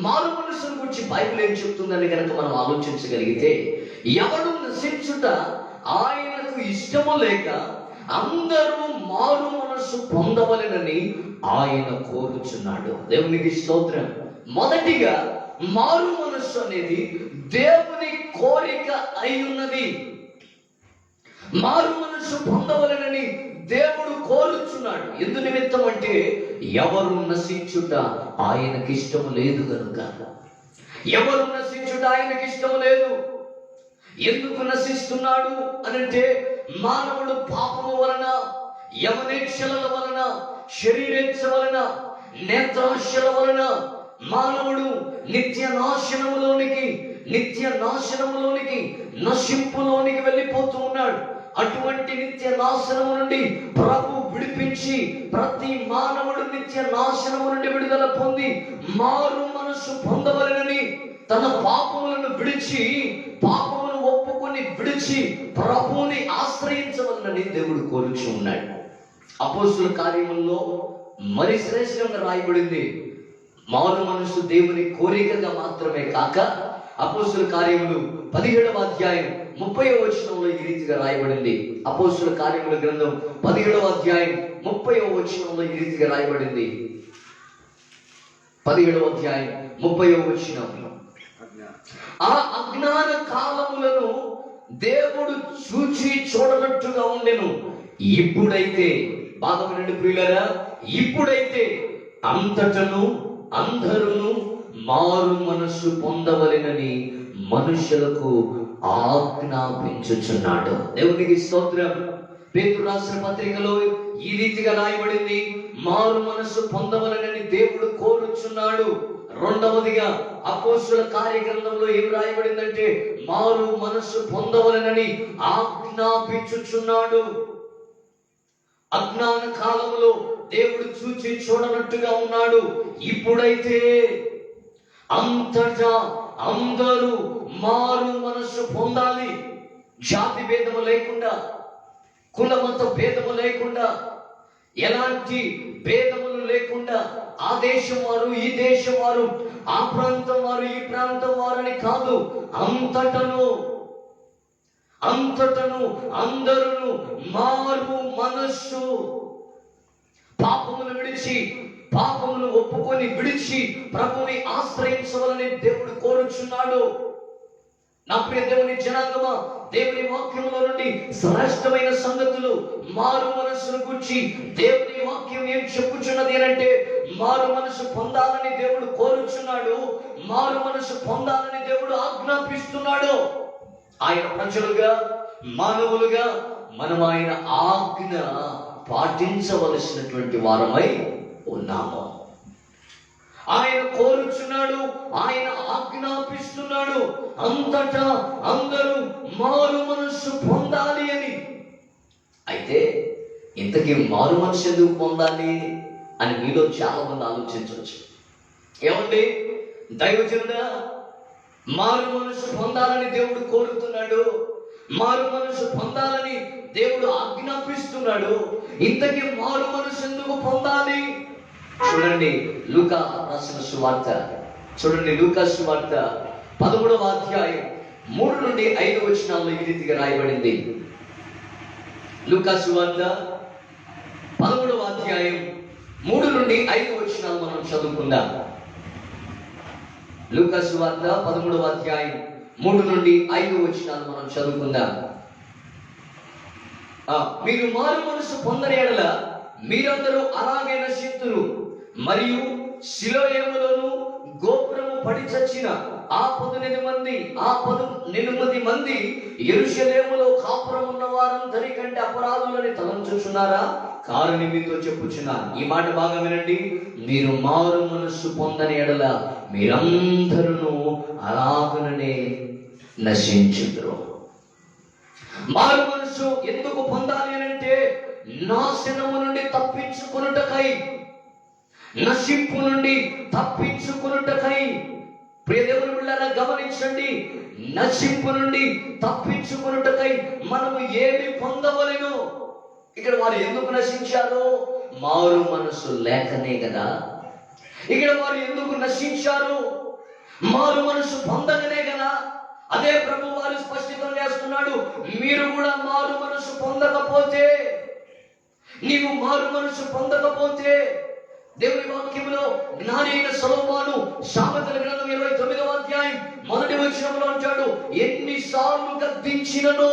మారు మనస్సును గురించి బైబిల్ ఏం చెప్తుందని కనుక మనం ఆలోచించగలిగితే, ఎవడు నశించుట ఆయనకు ఇష్టము లేక అందరూ మారు మనస్సు పొందవలెనని ఆయన కోరుచున్నాడు. దేవునికి స్తోత్రం. మొదటిగా మారు మనస్సు అనేది దేవుని కోరిక అయి ఉన్నది. మారు మనస్సు పొందవలెనని దేవుడు కోరుచున్నాడు. ఎందు నిమిత్తం అంటే ఎవరు నశించుట ఆయనకి ఇష్టము లేదు కనుక. ఎవరు నశించుట ఆయనకి ఇష్టము లేదు. ఎందుకు నశిస్తున్నాడు అనంటే, మానవుడు పాపము వలన, యవనేచ్ఛల వలన, శరీరేచ్ఛ వలన, నేత్రాశల వలన మానవుడు నిత్య నాశనములోనికి నశింపులోనికి వెళ్ళిపోతూ ఉన్నాడు. అటువంటి నిత్య నాశనము నుండి ప్రభు విడిపించి ప్రతి మానవుడు నిత్య నాశనము నుండి విడుదల పొంది మారు మనస్సు పొందవలెనని, తన పాపములను విడిచి, పాపమును ఒప్పుకొని విడిచి ప్రభువుని ఆశ్రయించవలనని దేవుడు కోరుచు ఉన్నాడు. అపోస్తుల కార్యముల్లో మరి శ్రేష్టంగా రాయబడింది. మారు మనస్సు దేవుని కోరికగా మాత్రమే కాక, అపోస్తుల కార్యములు 17వ అధ్యాయం 30వ వచనంలో ఈ రీతిగా రాయబడింది. అపోస్తుల కార్యముల గ్రంథం 17వ అధ్యాయం 30వ వచనంలో ఈ రీతిగా రాయబడింది. 17వ అధ్యాయం 30వ వచనం, ఆ అజ్ఞాన కాలములను దేవుడు చూచి చూడనట్టుగా ఉండెను. ఇప్పుడైతే, బాగా వినండి ప్రియులారా, ఇప్పుడైతే అంతటను అందరూ మారు మనస్సు పొందవలెనని మనుషులకు ఆజ్ఞాపించుచున్నాడు. దేవునికి స్తోత్రం. పేతురు రాసిన పత్రికలో ఈ రీతిగా రాయబడింది, మారు మనస్సు పొందవలెనని దేవుడు కోరుచున్నాడు. రెండవదిగా అపోస్తుల కార్యగ్రంథంలో ఏం రాయబడిందంటే, మారు మనస్సు పొందవలెనని ఆజ్ఞాపించుచున్నాడు. అజ్ఞాన కాలములో దేవుడు చూచి చూడనట్టుగా ఉన్నాడు. ఇప్పుడైతే అంతటా అందరూ మారు మనస్సు పొందాలి. జాతి భేదము లేకుండా, కులమత భేదము లేకుండా, ఎలాంటి భేదములు లేకుండా, ఆ దేశం వారు, ఈ దేశం వారు, ఆ ప్రాంతం వారు, ఈ ప్రాంతం వారని కాదు, అంతటను అందరూ మారు మనస్సు, పాపమును విడిచి, పాపమును ఒప్పుకొని విడిచి ప్రభుని ఆశ్రయించవాలని దేవుడు కోరుచున్నాడు. నా ప్రియ దేవుని జనాంగమా, దేవుని వాక్యంలో నుండి శ్రేష్టమైన సంగతులు మారు మనస్సును గురించి దేవుని వాక్యం ఏం చెప్పుచున్నది అంటే, మారు మనసు పొందాలని దేవుడు కోరుచున్నాడు. మారు మనసు పొందాలని దేవుడు ఆజ్ఞాపిస్తున్నాడు. ఆయన ప్రజలుగా, మానవులుగా మనం ఆయన ఆజ్ఞ పాటించవలసినటువంటి వారమై ఉన్నాము. ఆయన కోరుచున్నాడు, ఆయన ఆజ్ఞాపిస్తున్నాడు, అంతటా అందరూ మారు మనస్సు పొందాలి అని. అయితే ఇంతకీ మారు మనస్సు ఎందుకు పొందాలి అని మీలో చాలా మంది ఆలోచించవచ్చు. ఏమండి దైవజనుడా, మారు మనసు పొందాలని దేవుడు కోరుతున్నాడు, మారు మనసు పొందాలని దేవుడు ఆజ్ఞాపిస్తున్నాడు. ఇంతకీ మారు మనసు ఎందుకు పొందాలి? చూడండి లూకా రాసిన సువార్త, చూడండి లూకా సువార్త 13వ అధ్యాయం 3 నుండి 5 వచనాల్లో ఈ రీతిగా రాయబడింది. లూకా సువార్త 13వ అధ్యాయం 3 నుండి 5 వచనాలు మనం చదువుకుందాం. లూకా సువార్త 13వ అధ్యాయం 3 నుండి 5 వచనాలు మనం చదువుకుందాం. మీరు మారు మనసు పొందని ఎడల మీరందరూ అలాగే నశింతురు. మరియు సిలోయములోను గోపురము పడి చచ్చిన ఆ 18 మంది యెరూషలేములో కాపురం ఉన్న వారందరి కంటే అపరాధులని తలంచుచున్నారా? కారణం మీతో చెప్పుచున్నాను. ఈ మాట బాగా వినండి. మీరు మారు మనస్సు పొందని ఎడల మీరందరూ అలాగనే నశించుదురు. మారు మనస్సు ఎందుకు పొందాలి అంటే, నాశనము నుండి తప్పించుకొనుటకై, నశింపు నుండి తప్పించుకొనుటకై. ప్రియ దేవుని బిడ్డలారా గమనించండి, నశింపు నుండి తప్పించుకొనుటకై మనము ఏమి పొందవలెను? ఇక్కడ వారు ఎందుకు నశించారు? మారు మనసు లేకనే కదా. ఇక్కడ వారు ఎందుకు నశించారు? మారు మనసు పొందకనే కదా. అదే ప్రభు వారు స్పష్టం చేస్తున్నాడు, మీరు కూడా మారు మనసు పొందకపోతే, నీవు మారు మనసు పొందకపోతే, దేవుని వాక్యంలో జ్ఞాని అయిన సొలొమోను సామెతల గ్రంథం 29వ అధ్యాయం 1వ వచనంలో అంటాడు, ఎన్నిసార్లు గద్దించిననో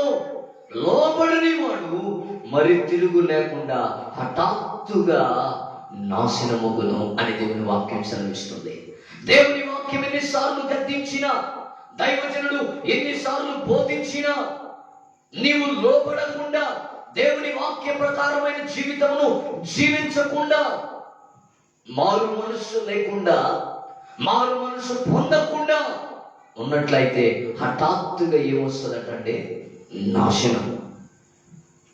లోబడని వాడు మరి తిరుగు లేకుండా హఠాత్తుగా నాశనమగును అని దేవుని వాక్యం సెలవిస్తుంది. దేవుని వాక్యం ఎన్నిసార్లు గద్దించినా, దైవజనుడు ఎన్నిసార్లు బోధించినా, నీవు లోబడకుండా దేవుని వాక్య ప్రకారమైన జీవితమును జీవించకుండా, మారు మనసు లేకుండా, మారు మనసు పొందకుండా ఉన్నట్లయితే హఠాత్తుగా ఏమొస్తుందటంటే నాశనం.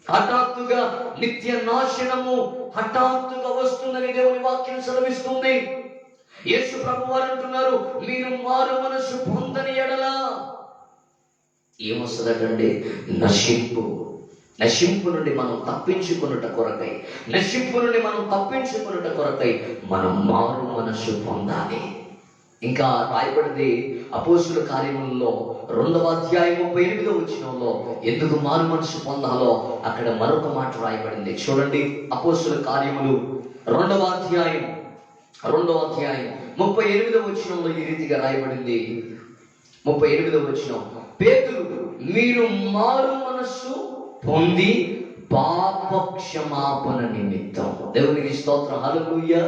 హఠాత్తుగా నిత్య నాశనము హఠాత్తుగా వస్తుందని దేవుని వాక్యం సెలవిస్తుంది. యేసు ప్రభు వారు అంటున్నారు, మీరు మారు మనసు పొందని ఎడల ఏమొస్తుందటండి? నశింపు. నశింపు నుండి మనం తప్పించుకున్నట కొరకై, నశింపు నుండి మనం తప్పించుకున్నట కొరకై మనం మారు మనసు పొందాలి. ఇంకా రాయబడింది అపోస్తుల కార్యములలో 2వ అధ్యాయం 38వ వచనంలో ఎందుకు మారు మనసు పొందాలో అక్కడ మరొక మాట రాయబడింది. చూడండి, అపోస్తుల కార్యములు 2వ అధ్యాయం 38వ వచనంలో ఈ రీతిగా రాయబడింది. 38వ వచనం, పేతురు మీరు మారు మనస్సు పొంది పాప క్షమాపణ నిమిత్తం. దేవునికి స్తోత్రం, హల్లెలూయా.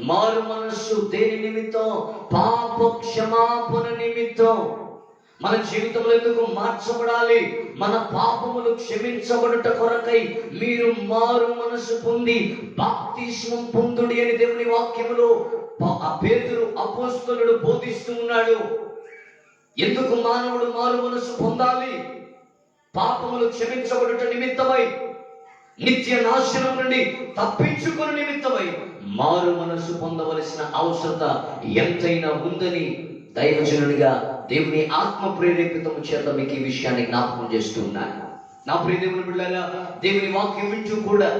మారు మనస్సు దేని నిమిత్తం? పాప క్షమాపణ నిమిత్తం. మన జీవితంలో ఎందుకు మార్చబడాలి? మన పాపములు క్షమించబడుట కొరకై మీరు మారు మనసు పొంది బాప్తిస్మం పొందుడి అని దేవుని వాక్యములో పేతురు అపోస్తలుడు బోధిస్తూ ఉన్నాడు. ఎందుకు మానవుడు మారు మనసు పొందాలి? పాపములు క్షమించబడుట నిమిత్తమై, నిత్య నాశనం నుండి తప్పించుకుని నిమిత్తమై మారు మనసు పొందవలసిన అవసరత ఎంతైనా ఉందని దైవజనుడిగా దేవుని ఆత్మ ప్రేరేపితము చేత మీకు ఈ విషయాన్ని జ్ఞాపకం చేస్తూ ఉన్నాను. నా ప్రియ దేవుని బిడ్డలారా, దేవుని వాక్యం వింటూ కూడా,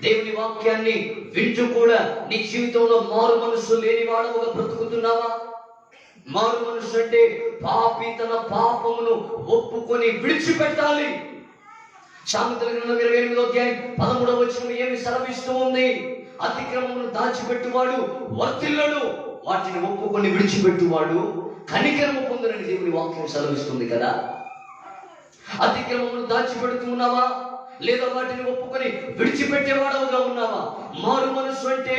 దేవుని వాక్యాన్ని వింటూ కూడా నీ జీవితంలో మారు మనసు లేని వాడవుగా బ్రతుకుతున్నావా? మారు మనసు అంటే పాపి తన పాపమును ఒప్పుకొని విడిచిపెట్టాలి. సామెతల గ్రంథం 28వ అధ్యాయం 13వ వచనం ఏమి సెలవిస్తూ ఉంది? అతిక్రమమును దాచిపెట్టువాడు వర్ధిల్లడు, వాటిని ఒప్పుకొని విడిచిపెట్టువాడు కనికరము పొందునని దేవుని వాక్యం సెలవిస్తుంది కదా. అతిక్రమమును దాచిపెడుతున్నావా? లేదా వాటిని ఒప్పుకొని విడిచిపెట్టేవాడవుగా ఉన్నావా? మారు మనసు అంటే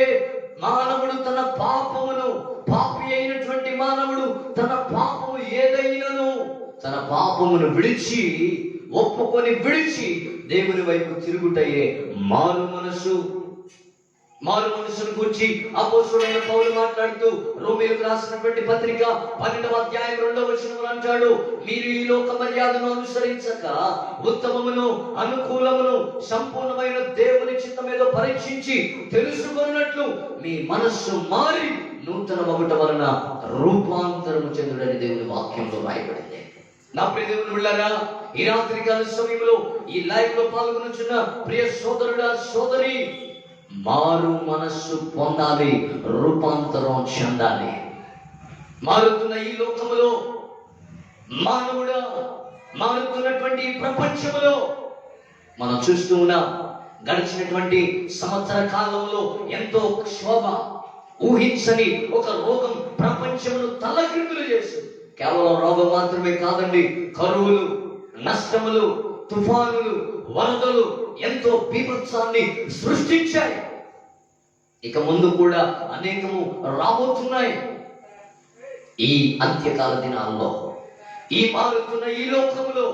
మానవుడు తన పాపమును, పాపి అయినటువంటి మానవుడు తన పాపము ఏదైనను తన పాపమును విడిచి, ఒప్పుకొని విడిచి దేవుని వైపు తిరుగుటయే మారు మనసు. మారు మనసును గురించి అపోస్తలుడైన పౌలు మాట్లాడుతూ రోమీయులకు రాసినటువంటి పత్రిక 12వ అధ్యాయం 2వ వచనంలో అంటాడు, మీరు ఈ లోక మర్యాదను అనుసరించక ఉత్తమమును, అనుకూలమును, సంపూర్ణమైన దేవుని చిత్తమేదో పరీక్షించి తెలుసుకున్నట్లు మీ మనస్సు మారి నూతన మగుట వలన రూపాంతరము చెందుడని దేవుని వాక్యంలో రాయబడింది. నా ప్రియ దేవుని బిడ్డలారా, ఈ రాత్రికాల సమయంలో ఈ లైవ్ లో పాల్గొనుచున్న ప్రియ సోదరుడా, సోదరి, మారు మనస్సు పొందాలి, రూపాంతరం చెందాలి. మారుతున్న ఈ లోకములో మానవుడా, మారుతున్నటువంటి ప్రపంచములో మనం చూస్తూ ఉన్నాం. గడిచినటువంటి సంవత్సర కాలంలో ఎంతో క్షోభ, ఊహించని ఒక రోగం ప్రపంచమును తలకిందులు చేస్తుంది. కేవలం రోగం మాత్రమే కాదండి, కరువులు, నష్టములు, తుఫానులు, వరదలు ఎంతో బీభత్సాన్ని సృష్టించాయి. ఇక ముందు కూడా అనేకము రాబోతున్నాయి. ఈ అంత్యకాల దినాల్లో, ఈ మారుతున్న ఈ లోకములో,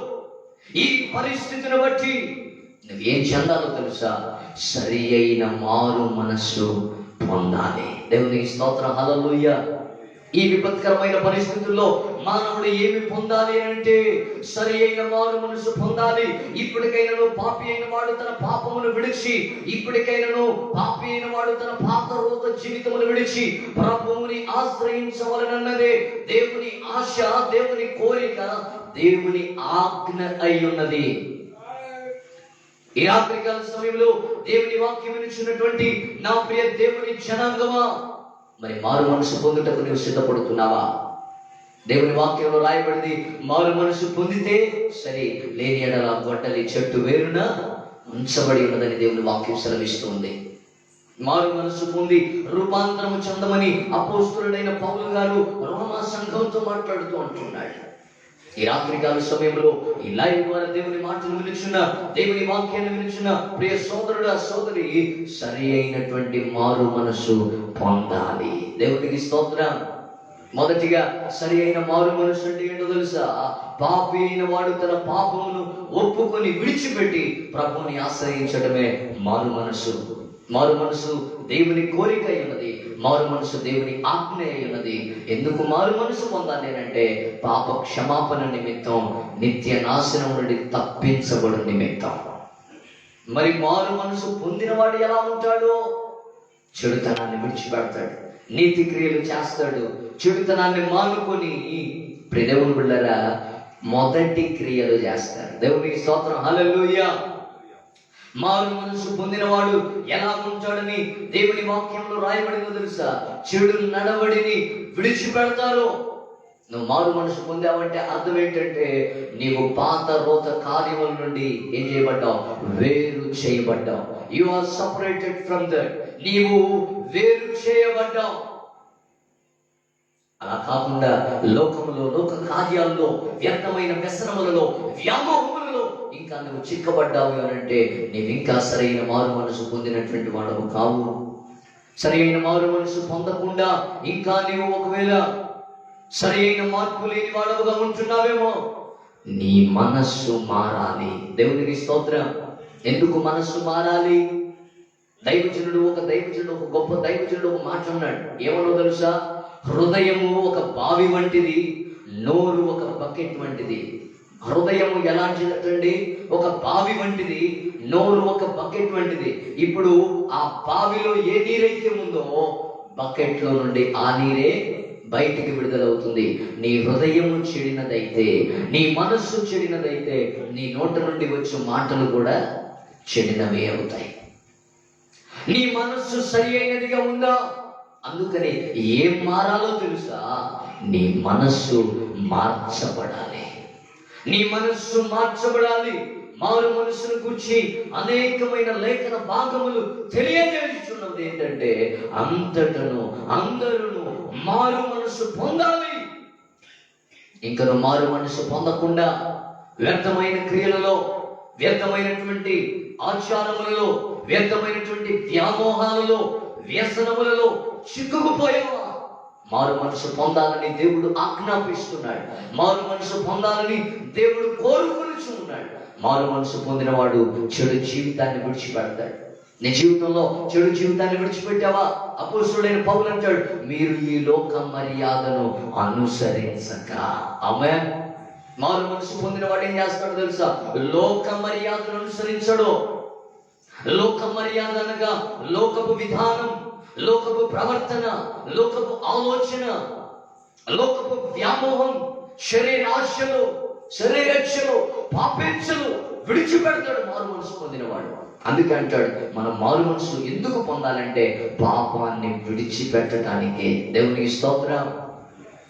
ఈ పరిస్థితిని బట్టి నువ్వేం చెందాలో తెలుసా? సరి అయిన మారు మనస్సు పొందాలి. దేవునికి స్తోత్రం, హల్లెలూయా. ఈ విపత్కరమైన పరిస్థితుల్లో మానవుడు ఏమి పొందాలి అంటే సరి అయిన మారు మనసు పొందాలి. ఇప్పటికైనాను పాపి అయిన వాడు తన పాపమును విడిచి, ఇప్పటికైనాను పాపి అయిన వాడు తన పాత రోత జీవితమును విడిచి ప్రభువుని ఆశ్రయించవలనన్నదే దేవుని ఆశ, దేవుని కోరిక, దేవుని ఆజ్ఞ అయి ఉన్నది. ఈ రాత్రికాల సమయంలో దేవుని వాక్యం వినిచున్నటువంటి నా ప్రియ దేవుని జనాంగమా, మరి మారు మనసు పొందుటకు నువ్వు సిద్ధపడుతున్నావా? దేవుని వాక్యంలో రాయబడింది, మారు మనసు పొందితే సరే, లేని ఎడల గొడ్డలి చెట్టు వేరున ఉంచబడి ఉన్నదని దేవుని వాక్యం సెలవిస్తుంది. మారు మనసు పొంది రూపాంతరము చెందమని అపోస్తలుడైన పౌలు గారు రోమా సంఘంతో మాట్లాడుతూ అంటున్నాడు. ఈ రాత్రికాల సమయంలో ఈ లైవ్ ద్వారా దేవుని మాటలు వినిచున్న, దేవుని వాక్యాన్ని వినిచున్న ప్రియ సోదరుడు సోదరి, సరి అయినటువంటి మారు మనసు పొందాలి. దేవునికి స్తోత్రం. మొదటిగా సరి అయిన మారు మనసు అంటే ఏంటో తెలుసా? పాపి అయిన వాడు తన పాపమును ఒప్పుకొని విడిచిపెట్టి ప్రభువుని ఆశ్రయించడమే మారు మనసు. మారు మనసు దేవుని కోరిక అయినది, మారు మనసు దేవుని ఆజ్ఞ అయినది. ఎందుకు మారు మనసు పొందాలి అంటే పాప క్షమాపణ నిమిత్తం, నిత్య నాశనం నుండి తప్పించబడు నిమిత్తం. మరి మారు మనసు పొందిన వాడు ఎలా ఉంటాడో? చెడుతనాన్ని విడిచిపెడతాడు, నీతి క్రియలు చేస్తాడు, చెడుతనాన్ని మానుకొని దేవుని బిడ్డలారా మొదటి క్రియలు చేస్తారు. దేవునికి స్తోత్రం, హల్లెలూయా. మారు మనసు పొందినవాడు ఎలా ఉంటాడని దేవుని వాక్యంలో రాయబడిందో తెలుసా? చెడు నడవడిని విడిచిపెడతారు. నువ్వు మారు మనసు పొందావంటే అర్థం ఏంటంటే నీవు పాత రోత కార్యముల నుండి ఏం చేయబడ్డావు? వేరు చేయబడ్డావు. You are separated from that. నీవు వేరు చేయబడ్డావు. అలా కాకుండా లోకములో, లోక కార్యాల్లో, వ్యర్థమైన వ్యసనములలో, వ్యామోహములలో ఇంకా నువ్వు చిక్కబడ్డావు అని అంటే నీవు ఇంకా సరైన మారు మనసు పొందినటువంటి వాడవు కావు. సరైన మారు మనసు పొందకుండా ఇంకా నీవు ఒకవేళ సరైన మార్పు లేని వాడవుగా ఉంటున్నావేమో. నీ మనస్సు మారాలి. దేవునికి స్తోత్రం. ఎందుకు మనస్సు మారాలి? దైవజనుడు ఒక గొప్ప దైవజనుడు ఒక మాట అన్నాడు. ఏమనో తెలుసా? హృదయము ఒక బావి వంటిది, నోరు ఒక బకెట్ వంటిది. హృదయము ఎలాంటిదండి? ఒక బావి వంటిది, నోరు ఒక బకెట్ వంటిది. ఇప్పుడు ఆ బావిలో ఏ నీరైతే ఉందో బకెట్ లో నుండి ఆ నీరే బయటికి విడుదలవుతుంది. నీ హృదయము చెడినదైతే, నీ మనస్సు చెడినదైతే నీ నోట నుండి వచ్చే మాటలు కూడా చెడినవే అవుతాయి. నీ మనస్సు సరి అయినదిగా ఉందా? అందుకని ఏం మారాలో తెలుసా? నీ మనస్సు మార్చబడాలి. నీ మనస్సు మార్చబడాలి. మారు మనస్సును గురించి అనేకమైన లేఖన భాగములు తెలియజేస్తున్నది ఏంటంటే అంతటను అందరూ మారు మనస్సు పొందాలి. ఇంకను మారు మనస్సు పొందకుండా వ్యర్థమైన క్రియలలో, వ్యర్థమైనటువంటి ఆచారములలో, వ్యర్థమైనటువంటి వ్యామోహాలలో, వ్యసనములలో చిక్కుకుపోయావా? మారు మనసు పొందాలని దేవుడు ఆజ్ఞాపిస్తున్నాడు. మారు మనసు పొందాలని దేవుడు కోరుకొనిచున్నాడు. మారు మనసు పొందిన వాడు చెడు జీవితాన్ని విడిచిపెడతాడు. నీ జీవితంలో చెడు జీవితాన్ని విడిచిపెట్టావా? అపోస్తలుడైన పౌలు అంటాడు, మీరు ఈ లోక మర్యాదను అనుసరించక. ఆమేన్. మారు మనసు పొందిన వాడు ఏం చేస్తాడో తెలుసా? లోక మర్యాదను అనుసరించడు. లోక మర్యాద అనగా లోకపు విధానం, లోకపు ప్రవర్తన, లోకపు ఆలోచన, లోకపు వ్యామోహం, శరీరాశలు, శరీరేచ్ఛలు, పాపేచ్ఛలు విడిచిపెడతాడు మారు మనసు పొందినవాడు. అందుకే అంటాడు, మనం మారు మనసు ఎందుకు పొందాలంటే పాపాన్ని విడిచిపెట్టడానికే. దేవునికి స్తోత్రం.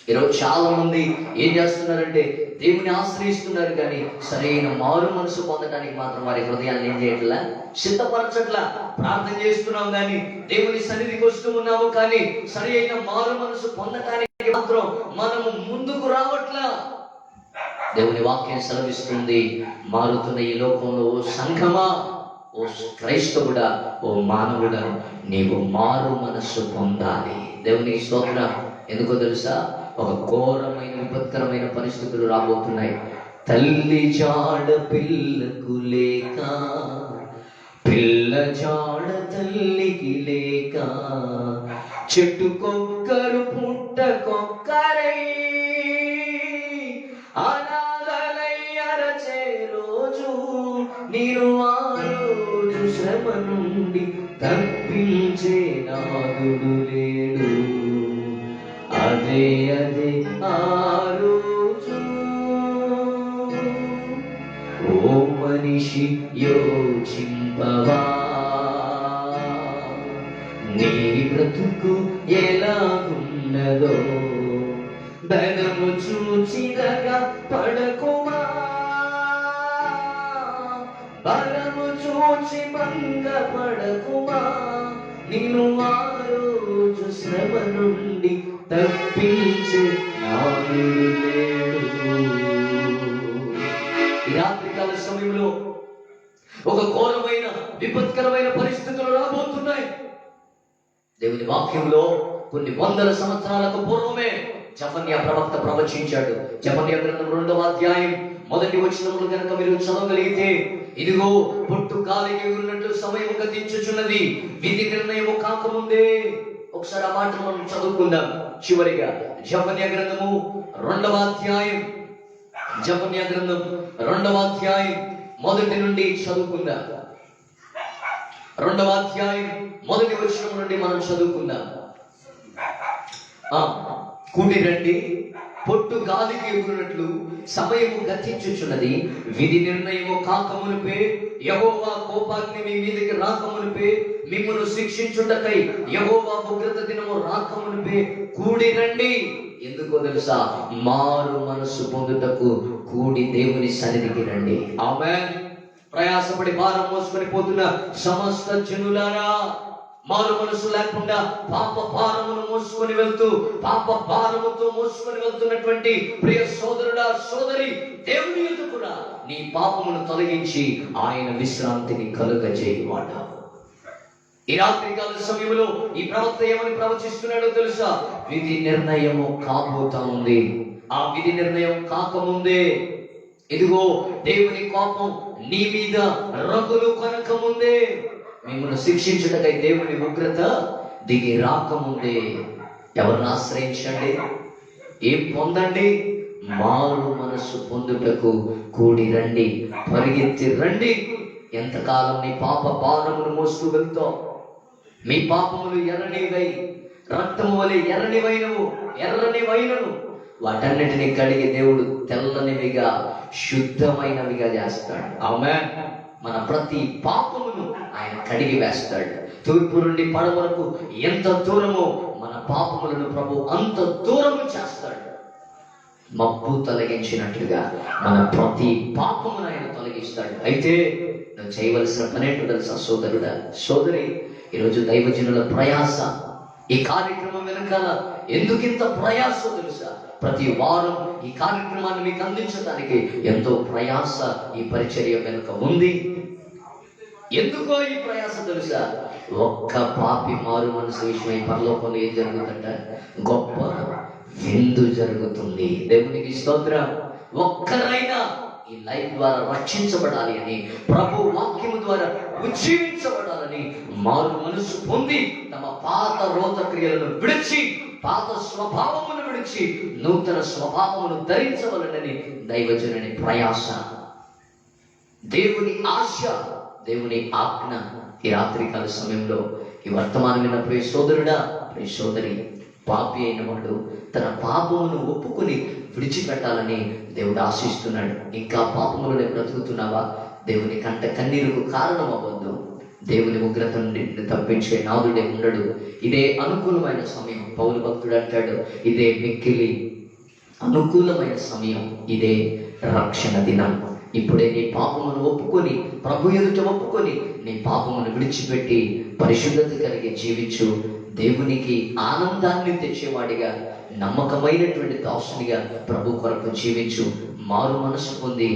ఈరోజు చాలా మంది ఏం చేస్తున్నారంటే దేవుని ఆశ్రయిస్తున్నారు, కానీ సరైన మారు మనసు పొందడానికి మాత్రం వారి హృదయాన్ని ఏం చేయట్లా, సిద్ధపరచట్లా. ప్రార్థన చేస్తున్నాం కానీ, దేవుని సన్నిధికి వస్తూ ఉన్నాము కానీ సరి అయిన మారు మనసు పొందడానికి మాత్రం మనము ముందుకు రావట్లా. దేవుని వాక్యం సెలవిస్తుంది, మారుతున్న ఈ లోకంలో ఓ సంఘమా, ఓ క్రైస్తవుడా, ఓ మానవుడా, నీవు మారు మనస్సు పొందాలి. దేవునికి స్తోత్రం. ఎందుకో తెలుసా? ఒక ఘోరమైన విపత్కరమైన పరిస్థితులు రాబోతున్నాయి. తల్లి జాడ పిల్లకు లేక, పిల్ల జాడ తల్లికి లేక, చెట్టుకొక్కరు పుట్టకొక్కరై అనాథలై అరచే రోజు, నేను ఆ రోజు శ్రమ నుండి తప్పించే నాదుడు లేడు. అదే అదే ఆ రోజు. ఓ మనిషి గురించి యోచింపవా? నీ బ్రతుకు ఎలాగున్నదో బలము చూచినగా పడకుమా, బలము చూచి భంగపడకుమా. నిన్ను ఆ రోజు శ్రమ నుండి తప్పించే నాయుడు లేడు. ఈ రాత్రికాల సమయంలో ఒక ఘోరమైన విపత్కరమైన పరిస్థితులు రాబోతున్నాయి. దేవుని వాక్యంలో కొన్ని వందల సంవత్సరాలకు పూర్వమే జెఫన్యా ప్రవక్త ప్రవచించాడు. జెఫన్యా గ్రంథం 2వ అధ్యాయం 1వ వచనములు కనుక మీరు చదవగలిగితే, ఇదిగో పొట్టు గాలికి ఉన్నట్టు సమయం గతించుచున్నది, విధి నిర్ణయము కాకముందే. ఒకసారి ఆ మాటను మనం చదువుకుందాం చివరిగా. జెఫన్యా గ్రంథము 2వ అధ్యాయం, జెఫన్యా గ్రంథం 2వ అధ్యాయం 1 నుండి చదువుకుందాం. 2వ అధ్యాయం 1వ వచనం నుండి మనం చదువుకుందాం. కూడి రండి, పొట్టు గాలికి ఎగురునట్లు సమయము గతించుచున్నది, విధి నిర్ణయము కాకమునిపే, యెహోవా కోపాగ్ని మీ మీదకి రాకమునిపే, మిమ్మును శిక్షించుటకై యెహోవా ఉగ్రత దినము రాకమునిపే కూడి రండి. ఎందుకో తెలుసా? మారు మనసు పొందుటకు కూడి దేవుని సన్నిధికి రండి. ఆమేన్. ప్రయాసపడి భారం మోసుకొని పోతున్న సమస్త జనులారా, మారు మనసు లేకుండా పాప భారమును మోసుకొని వెళ్తూ పాప భారముతో మోసుకొని వెళ్తున్నటువంటి ప్రియ సోదరుడా సోదరి, దేవుని ఎదుట కూడా నీ పాపమును తొలగించి ఆయన విశ్రాంతిని కలుగజేయువాడు. ఈ రాత్రికాల సమయంలో ఈ ప్రవక్త ఏమని ప్రవచిస్తున్నాడో తెలుసా? విధి నిర్ణయము కాబోతా ఉంది. ఆ విధి నిర్ణయం కాకముందే, ఇదిగో దేవుని కోపం నీ మీద రగులు కొనకముందే, మిమ్మల్ని శిక్షించుటకై దేవుని ఉగ్రత దిగి రాకముందే ఎవరిని ఆశ్రయించండి, ఏం పొందండి? మారు మనసు పొందుటకు కూడి రండి, పరిగెత్తి రండి. ఎంతకాలం నీ పాప భారమును మోస్తూ వెళ్తావు? మీ పాపములు ఎర్రనివై రక్తము వలె ఎర్రనివైనను వాటన్నిటిని కడిగి దేవుడు తెల్లనివిగా శుద్ధమైనవిగా చేస్తాడు. ఆమేన్. మన ప్రతి పాపమును ఆయన కడిగి వేస్తాడు. తూర్పు నుండి పడవరకు ఎంత దూరమో మన పాపములను ప్రభు అంత దూరము చేస్తాడు. మబ్బు తొలగించినట్లుగా మన ప్రతి పాపమును ఆయన తొలగిస్తాడు. అయితే నువ్వు చేయవలసిన పని ఏంటో తెలుసా సోదరుడా సోదరి? ఈరోజు దైవజనుల ప్రయాస, ఈ కార్యక్రమం వెనకాల ఎందుకింత ప్రయాస తెలుసా? ప్రతి వారం ఈ కార్యక్రమాన్ని మీకు అందించడానికి ఎంతో ప్రయాస ఈ పరిచర్య వెనుక ఉంది. ఎందుకో ఈ ప్రయాస తెలుసా? ఒక్క పాపి మారు మనసు విషయమై పరలోకంలో ఏం జరుగుతుందంట? గొప్ప విందు జరుగుతుంది. దేవునికి స్తోత్రం. ఒక్కరైనా ఈ లైఫ్ ద్వారా రక్షించబడాలి అని, ప్రభు వాక్యము ద్వారా ఉజ్జీవించబడాలని, మారు మనసు పొంది తమ పాత రోత క్రియలను విడిచి, పాత స్వభావమును విడిచి నూతన స్వభావమును ధరించవలనని దైవజనుని ప్రయాస, దేవుని ఆశ, దేవుని ఆజ్ఞ. ఈ రాత్రికాల సమయంలో ఈ వర్తమానం విన్న ప్రియ సోదరుడా ప్రియ సోదరి, పాపి అయిన వాడు తన పాపమును ఒప్పుకొని విడిచిపెట్టాలని దేవుడు ఆశిస్తున్నాడు. ఇంకా పాపములనే బ్రతుకుతున్నావా? దేవుని కంట కన్నీరుకు కారణం అవ్వద్దు. దేవుని ఉగ్రత నుండి తప్పించే నాదుడే ఉండడు. ఇదే అనుకూలమైన సమయం. పౌలు భక్తుడు అంటాడు, ఇదే మిక్కిలి అనుకూలమైన సమయం, ఇదే రక్షణ దినం. ఇప్పుడే నీ పాపమును ఒప్పుకొని, ప్రభు ఎదుట ఒప్పుకొని నీ పాపమును విడిచిపెట్టి పరిశుద్ధత కలిగి జీవించు. దేవునికి ఆనందాన్ని తెచ్చేవాడిగా, నమ్మకమైనటువంటి దాసునిగా ప్రభు కొరకు జీవించు. మారు మనసు పొంది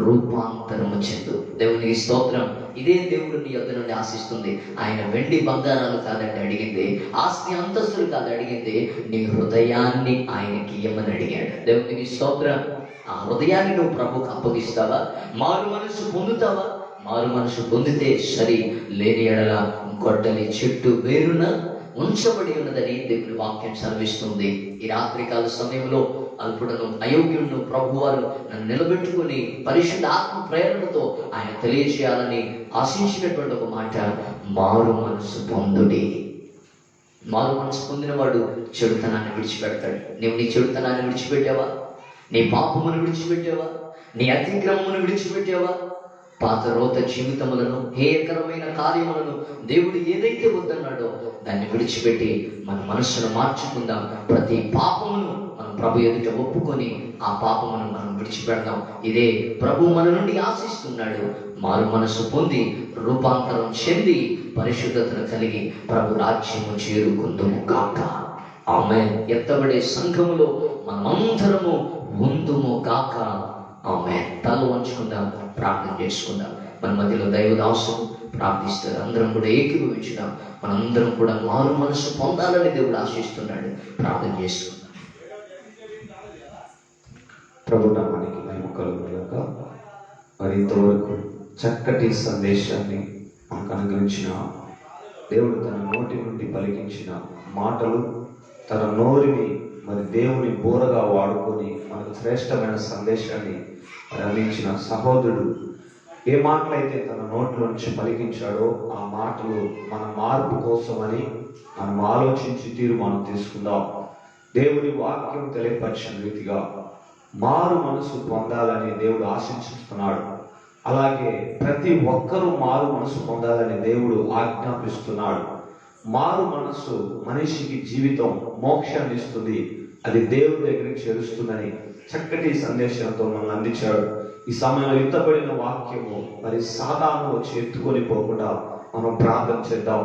రూపాంతరము చెందు. దేవునికి స్తోత్రం. ఇదే దేవుడు నీ యొద్ద నుండి ఆశిస్తుంది. ఆయన వెండి బంగారాలు కాదండి అడిగింది, ఆస్తి అంతస్తులు కాదు అడిగింది, నీ హృదయాన్ని ఆయనకి ఇయ్యమని అడిగాడు. దేవునికి స్తోత్రం. ఆ హృదయాన్ని నువ్వు ప్రభుకు అప్పగిస్తావా? మారు మనసు పొందుతావా? మారు మనసు పొందితే సరి, లేని ఎడల గొడ్డలి చెట్టు వేరున ఉంచబడి ఉన్నదని దేవుని వాక్యం సెలవిస్తుంది. ఈ రాత్రికాల సమయంలో అల్పుడను అయోగ్యుడును ప్రభువారు నన్ను నిలబెట్టుకుని పరిశుద్ధ ఆత్మ ప్రేరణతో ఆయన తెలియజేయాలని ఆశించినటువంటి ఒక మాట, మారు మనసు పొందుడి. మారు మనసు పొందిన వాడు చెడుతనాన్ని విడిచిపెడతాడు. నీవు నీ చెడుతనాన్ని విడిచిపెట్టావా? నీ పాపమును విడిచిపెట్టావా? నీ అతిక్రమమును విడిచిపెట్టావా? పాత రోత జీవితములను, హేయకరమైన కార్యములను దేవుడు ఏదైతే వద్దన్నాడో దాన్ని విడిచిపెట్టి మన మనస్సును మార్చుకుందాం. ప్రతి పాపమును మనం ప్రభు ఎదుట ఒప్పుకొని ఆ పాపమును మనం విడిచిపెడదాం. ఇదే ప్రభు మన నుండి ఆశిస్తున్నాడు. మారు మనసు పొంది రూపాంతరం చెంది పరిశుద్ధతను కలిగి ప్రభు రాజ్యము చేరుకుందుము కాక. ఆమేన్. ఎత్తబడే సంఘములో మనమందరము ఉందుము కాక. ఆమేన్. తల వంచుకుందాం, ప్రార్థన చేసుకుందాం. మన మధ్యలో దైవదాసులు ప్రార్థిస్తారు. అందరం కూడా ఏకీభవించుదాం. మనందరం కూడా మారు మనసు పొందాలని దేవుడు ఆశిస్తున్నాడు. ప్రార్థన చేసుకుందాం. ప్రభు నామానికి మహిమ కలుగుగాక. మరి ఇంతవరకు చక్కటి సందేశాన్ని మనకు అనుగ్రహించిన దేవుడు తన నోటి నుండి పలికించిన మాటలు, తన నోరిని మరి దేవుని బోరగా వాడుకొని మనకు శ్రేష్టమైన సందేశాన్ని అందించిన సహోదరుడు ఏ మాటలైతే తన నోట్లో నుంచి పలికించాడో ఆ మాటలు మన మార్పు కోసమని మనం ఆలోచించి తీర్మానం తీసుకుందాం. దేవుని వాక్యం తెలియపరిచిన రీతిగా మారు మనసు పొందాలని దేవుడు ఆశించుతున్నాడు. అలాగే ప్రతి ఒక్కరూ మారు మనసు పొందాలని దేవుడు ఆజ్ఞాపిస్తున్నాడు. మారు మనసు మనిషికి జీవితం మోక్షాన్ని ఇస్తుంది, అది దేవుడి దగ్గరికి చేరుస్తుందని చక్కటి సందేశంతో మనల్ని అందించాడు. ఈ సమయంలో ఎత్తబడిన వాక్యము మరి సాధారణ వచ్చి ఎత్తుకొని పోకుండా మనం ప్రార్థన చేద్దాం,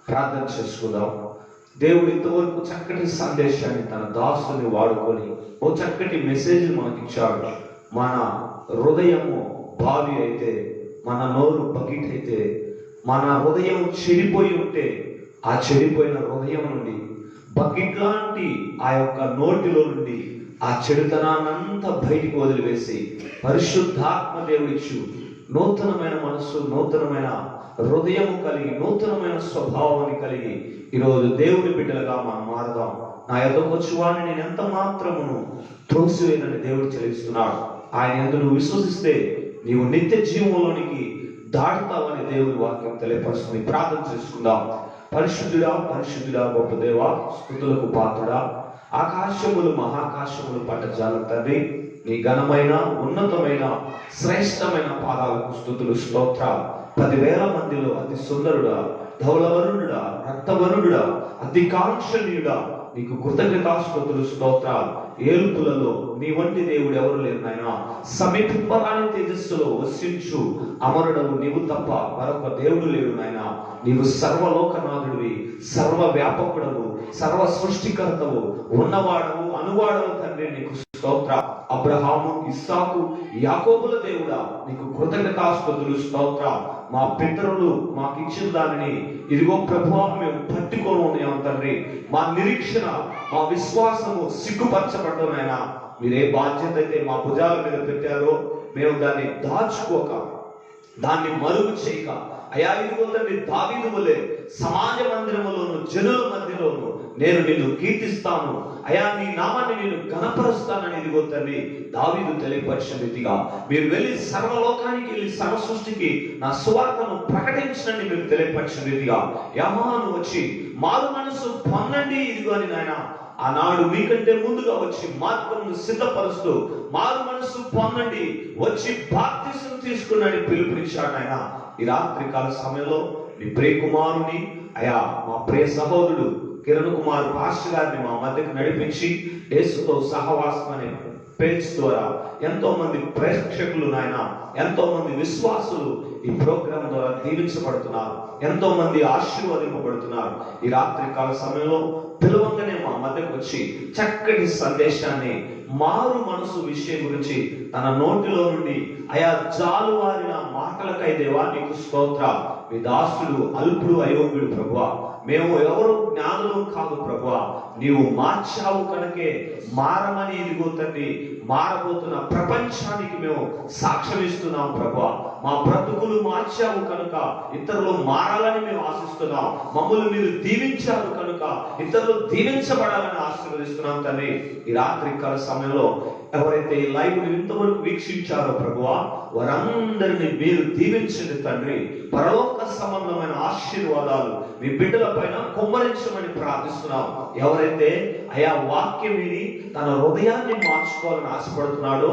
ప్రార్థన చేసుకుందాం. దేవుడు ఇంతవరకు చక్కటి సందేశాన్ని తన దాసుని వాడుకొని ఓ చక్కటి మెసేజ్ మనకిచ్చాడు. మన హృదయము బావి అయితే, మన నోరు బకెట్ అయితే, మన హృదయం చెడిపోయి ఉంటే ఆ చెడిపోయిన హృదయం నుండి బకెట్ లాంటి ఆ యొక్క నోటిలో నుండి ఆ చెడుతనాన్నంతా బయటికి వదిలివేసి పరిశుద్ధాత్మ దేవుడిచ్చు నూతనమైన మనస్సు, నూతనమైన హృదయము కలిగి, నూతనమైన స్వభావాన్ని కలిగి ఈరోజు దేవుని బిడ్డలుగా మనం మారదాం. నా ఎదుకు వచ్చువాడిని నేను ఎంత మాత్రమును త్రోసివేయనని దేవుడు చెల్లిస్తున్నాడు. ఆయన యందు నువ్వు విశ్వసిస్తే నీవు నిత్య జీవంలోనికి దాటుతావని దేవుని వాక్యం తెలియపరుస్తుంది. ప్రార్థన చేసుకుందాం. పరిశుద్ధుడా, పరిశుద్ధుడా, గొప్ప దేవా, స్తుతులకు పాత్రుడా, ఆకాశములు మహాకాశములు పట్టజాల తండ్రి, నీ ఘనమైన ఉన్నతమైన శ్రేష్టమైన పాదాలకు స్తుతులు, స్తోత్రాలు. 10,000 మందిలో అతి సుందరుడా, ధవలవరుణుడా, రక్తవరుణుడా, అతి కాంక్షణీయుడా, నీకు కృతజ్ఞతాస్తుతులు, స్తోత్రాలు. ఏలుపులలో నీ వంటి దేవుడు ఎవరు లేరు నాయనా. సమీపింపరాని తేజస్సులో వసించు అమరుడవు నీవు తప్ప మరొక దేవుడు లేడు నాయనా. నీవు సర్వలోకనాథుడివి, సర్వ వ్యాపకుడవు, సర్వ సృష్టికర్తవు, ఉన్నవాడవు, అనువాడవు తండ్రి, నీకు స్తోత్ర. అబ్రహాము, ఇస్సాకు, యాకోబుల దేవుడా, నీకు కృతజ్ఞతాస్తుతులు, స్తోత్ర. మా పితరులు మాకు ఇచ్చిన దానిని ఇదిగో ప్రభువా మేము పట్టుకొని ఉన్నాం తండ్రి. మా నిరీక్షణ, మా విశ్వాసము సిగ్గుపరచబడ్డానైనా. మీరే బాధ్యత అయితే మా భుజాల మీద పెట్టారో మేము దాన్ని దాచుకోక, దాన్ని మరుగు చేయక, అయా ఇదిగో తండ్రి దావీదు వలె సమాజ మందిరములోను జనుల మధ్యలోను నేను నిన్ను కీర్తిస్తాను, అయా నీ నామాన్ని నేను ఘనపరుస్తానని ఇదిగో తండ్రి దావీదు తెలియపరిచిన రీతిగా మీరు వెళ్ళి సర్వలోకానికి వెళ్ళి సర్వ సృష్టికి నా సువార్తను ప్రకటించండి మీరు తెలియపరిచిన రీతిగా యెహోవాను వచ్చి మారు మనసు పొందండి ఇదిగో అని నాయన ఆనాడు మీకంటే ముందుగా వచ్చి మార్గమును సిద్ధపరుస్తూ మారు మనసు పొందండి, వచ్చి బాప్తిసం తీసుకున్నాడు పిలుపునిచ్చాడు ఆయన. ఈ రాత్రి కాల సమయంలో మీ ప్రియ కుమారుని అయా మా ప్రియ సహోదరుడు కిరణ్ కుమార్ పాస్టర్ గారిని మా మధ్యకు నడిపించి యేసుతో సహవాసం అనే పేజ్ ద్వారా ఎంతో మంది ప్రేక్షకులు నాయన, ఎంతో మంది విశ్వాసులు ఈ ప్రోగ్రాం ద్వారా దీవించబడుతున్నారు, ఎంతో మంది ఆశీర్వదింపబడుతున్నారు. ఈ రాత్రి కాల సమయంలో పిలవంగానే మా మధ్యకు వచ్చి చక్కటి సందేశాన్ని మారు మనసు విషయం గురించి తన నోటిలో నుండి అయా జాలువారిన మాటలకై దేవా నీకు స్తోత్ర. మీ దాసుడు అల్పుడు అయోగ్యుడు ప్రభువా, మేము ఎవరు జ్ఞానులు కాదు ప్రభువా, నీవు మార్చావు కనుకే మారమని ఇదిగో తండ్రి మారబోతున్న ప్రపంచానికి మేము సాక్ష్యం ఇస్తున్నాం ప్రభువా. మా బ్రతుకులు మార్చావు కనుక ఇతరులు మారాలని మేము ఆశిస్తున్నాం. మమ్మల్ని మీరు దీవించారు కనుక ఇతరులు దీవించబడాలని ఆశీర్వదిస్తున్నాం తండ్రి. ఈ రాత్రి కాల సమయంలో ఎవరైతే ఈ లైవ్ ఇంతవరకు వీక్షించారో ప్రభువా వారందరినీ మీరు దీవించండి తండ్రి. పరలోక సంబంధమైన ఆశీర్వాదాలు మీ బిడ్డల పైన కుమ్మరించమని ప్రార్థిస్తున్నాం. ఎవరైతే అయా వాక్యం విని తన హృదయాన్ని మార్చుకోవాలని ఆశపడుతున్నాడో,